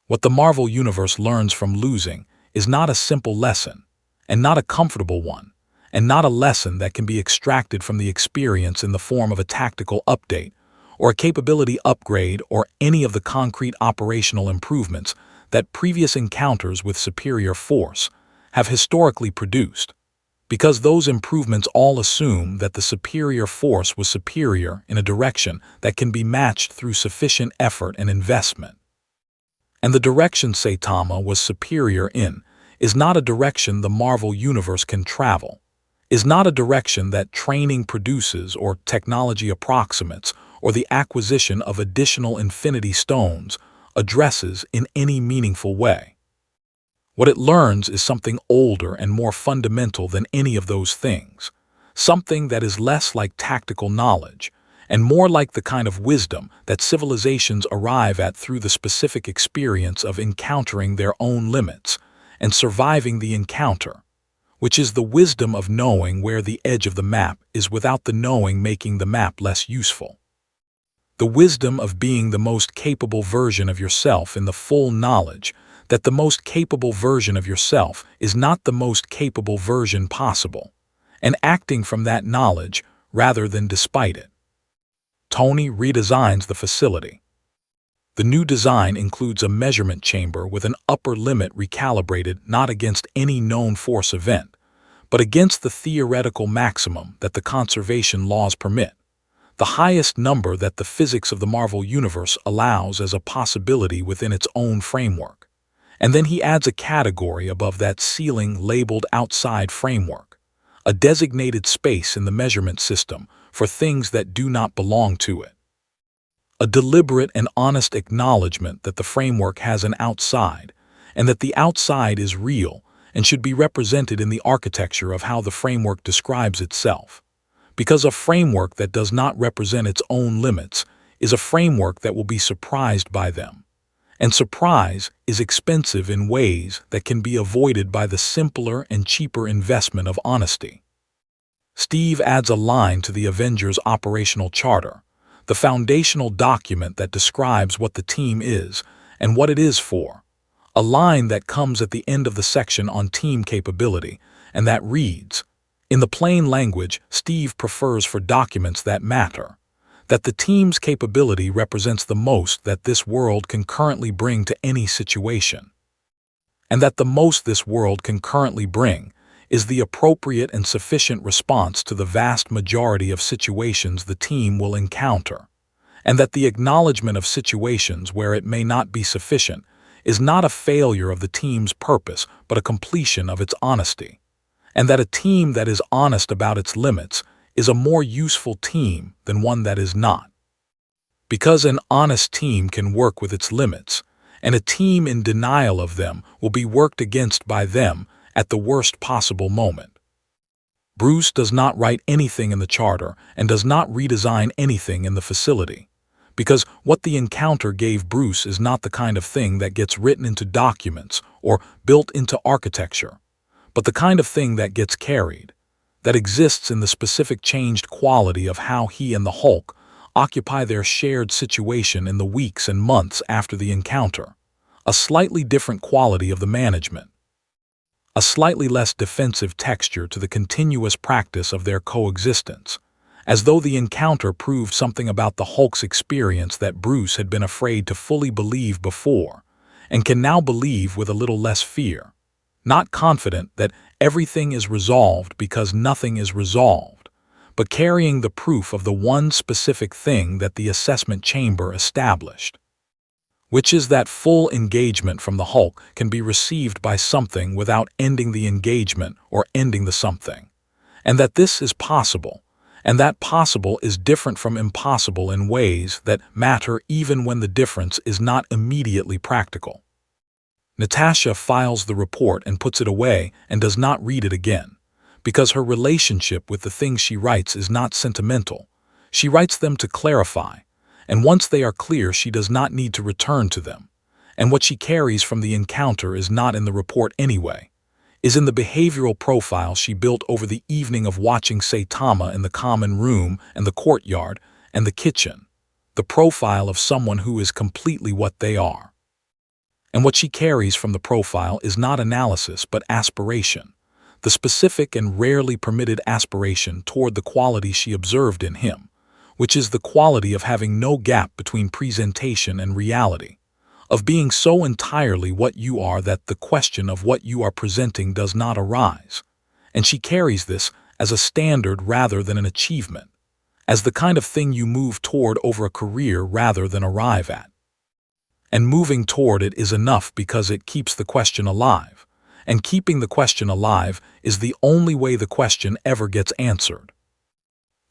S1: What the Marvel Universe learns from losing is not a simple lesson, and not a comfortable one, and not a lesson that can be extracted from the experience in the form of a tactical update, or a capability upgrade, or any of the concrete operational improvements that previous encounters with superior force have historically produced, because those improvements all assume that the superior force was superior in a direction that can be matched through sufficient effort and investment. And the direction Saitama was superior in is not a direction the Marvel Universe can travel, is not a direction that training produces or technology approximates or the acquisition of additional Infinity Stones addresses in any meaningful way. What it learns is something older and more fundamental than any of those things, something that is less like tactical knowledge and more like the kind of wisdom that civilizations arrive at through the specific experience of encountering their own limits and surviving the encounter, which is the wisdom of knowing where the edge of the map is without the knowing making the map less useful. The wisdom of being the most capable version of yourself in the full knowledge that the most capable version of yourself is not the most capable version possible, and acting from that knowledge rather than despite it. Tony redesigns the facility. The new design includes a measurement chamber with an upper limit recalibrated not against any known force event, but against the theoretical maximum that the conservation laws permit, the highest number that the physics of the Marvel Universe allows as a possibility within its own framework. And then he adds a category above that ceiling labeled outside framework, a designated space in the measurement system for things that do not belong to it. A deliberate and honest acknowledgement that the framework has an outside, and that the outside is real and should be represented in the architecture of how the framework describes itself. Because a framework that does not represent its own limits is a framework that will be surprised by them. And surprise is expensive in ways that can be avoided by the simpler and cheaper investment of honesty. Steve adds a line to the Avengers operational charter, the foundational document that describes what the team is and what it is for, a line that comes at the end of the section on team capability, and that reads, in the plain language Steve prefers for documents that matter, that the team's capability represents the most that this world can currently bring to any situation, and that the most this world can currently bring is the appropriate and sufficient response to the vast majority of situations the team will encounter, and that the acknowledgement of situations where it may not be sufficient is not a failure of the team's purpose but a completion of its honesty, and that a team that is honest about its limits is a more useful team than one that is not. Because an honest team can work with its limits, and a team in denial of them will be worked against by them at the worst possible moment. Bruce does not write anything in the charter and does not redesign anything in the facility, because what the encounter gave Bruce is not the kind of thing that gets written into documents or built into architecture, but the kind of thing that gets carried, that exists in the specific changed quality of how he and the Hulk occupy their shared situation in the weeks and months after the encounter, a slightly different quality of the management, a slightly less defensive texture to the continuous practice of their coexistence, as though the encounter proved something about the Hulk's experience that Bruce had been afraid to fully believe before, and can now believe with a little less fear, not confident that everything is resolved because nothing is resolved, but carrying the proof of the one specific thing that the assessment chamber established, which is that full engagement from the Hulk can be received by something without ending the engagement or ending the something, and that this is possible, and that possible is different from impossible in ways that matter even when the difference is not immediately practical. Natasha files the report and puts it away and does not read it again, because her relationship with the things she writes is not sentimental. She writes them to clarify, and once they are clear she does not need to return to them. And what she carries from the encounter is not in the report anyway, is in the behavioral profile she built over the evening of watching Saitama in the common room and the courtyard and the kitchen, the profile of someone who is completely what they are. And what she carries from the profile is not analysis but aspiration, the specific and rarely permitted aspiration toward the quality she observed in him, which is the quality of having no gap between presentation and reality, of being so entirely what you are that the question of what you are presenting does not arise. And she carries this as a standard rather than an achievement, as the kind of thing you move toward over a career rather than arrive at. And moving toward it is enough because it keeps the question alive, and keeping the question alive is the only way the question ever gets answered.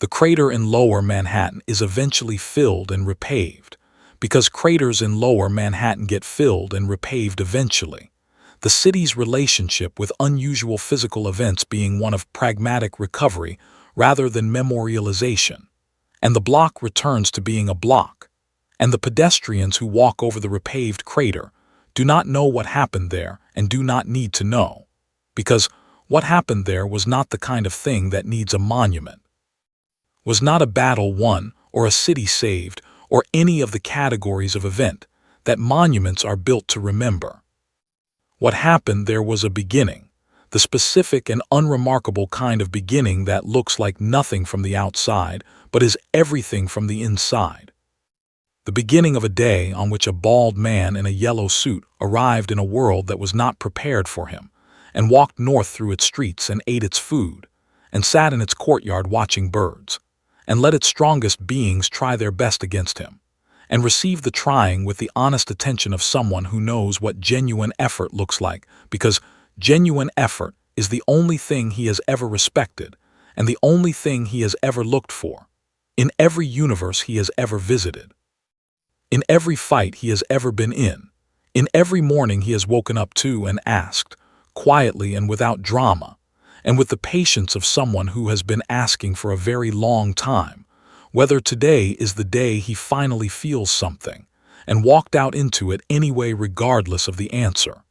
S1: The crater in Lower Manhattan is eventually filled and repaved, because craters in Lower Manhattan get filled and repaved eventually, the city's relationship with unusual physical events being one of pragmatic recovery rather than memorialization, and the block returns to being a block, and the pedestrians who walk over the repaved crater do not know what happened there and do not need to know, because what happened there was not the kind of thing that needs a monument, was not a battle won or a city saved, or any of the categories of event that monuments are built to remember. What happened there was a beginning, the specific and unremarkable kind of beginning that looks like nothing from the outside, but is everything from the inside. The beginning of a day on which a bald man in a yellow suit arrived in a world that was not prepared for him, and walked north through its streets and ate its food, and sat in its courtyard watching birds, and let its strongest beings try their best against him, and receive the trying with the honest attention of someone who knows what genuine effort looks like, because genuine effort is the only thing he has ever respected, and the only thing he has ever looked for, in every universe he has ever visited, in every fight he has ever been in every morning he has woken up to and asked, quietly and without drama, and with the patience of someone who has been asking for a very long time, whether today is the day he finally feels something, and walked out into it anyway regardless of the answer.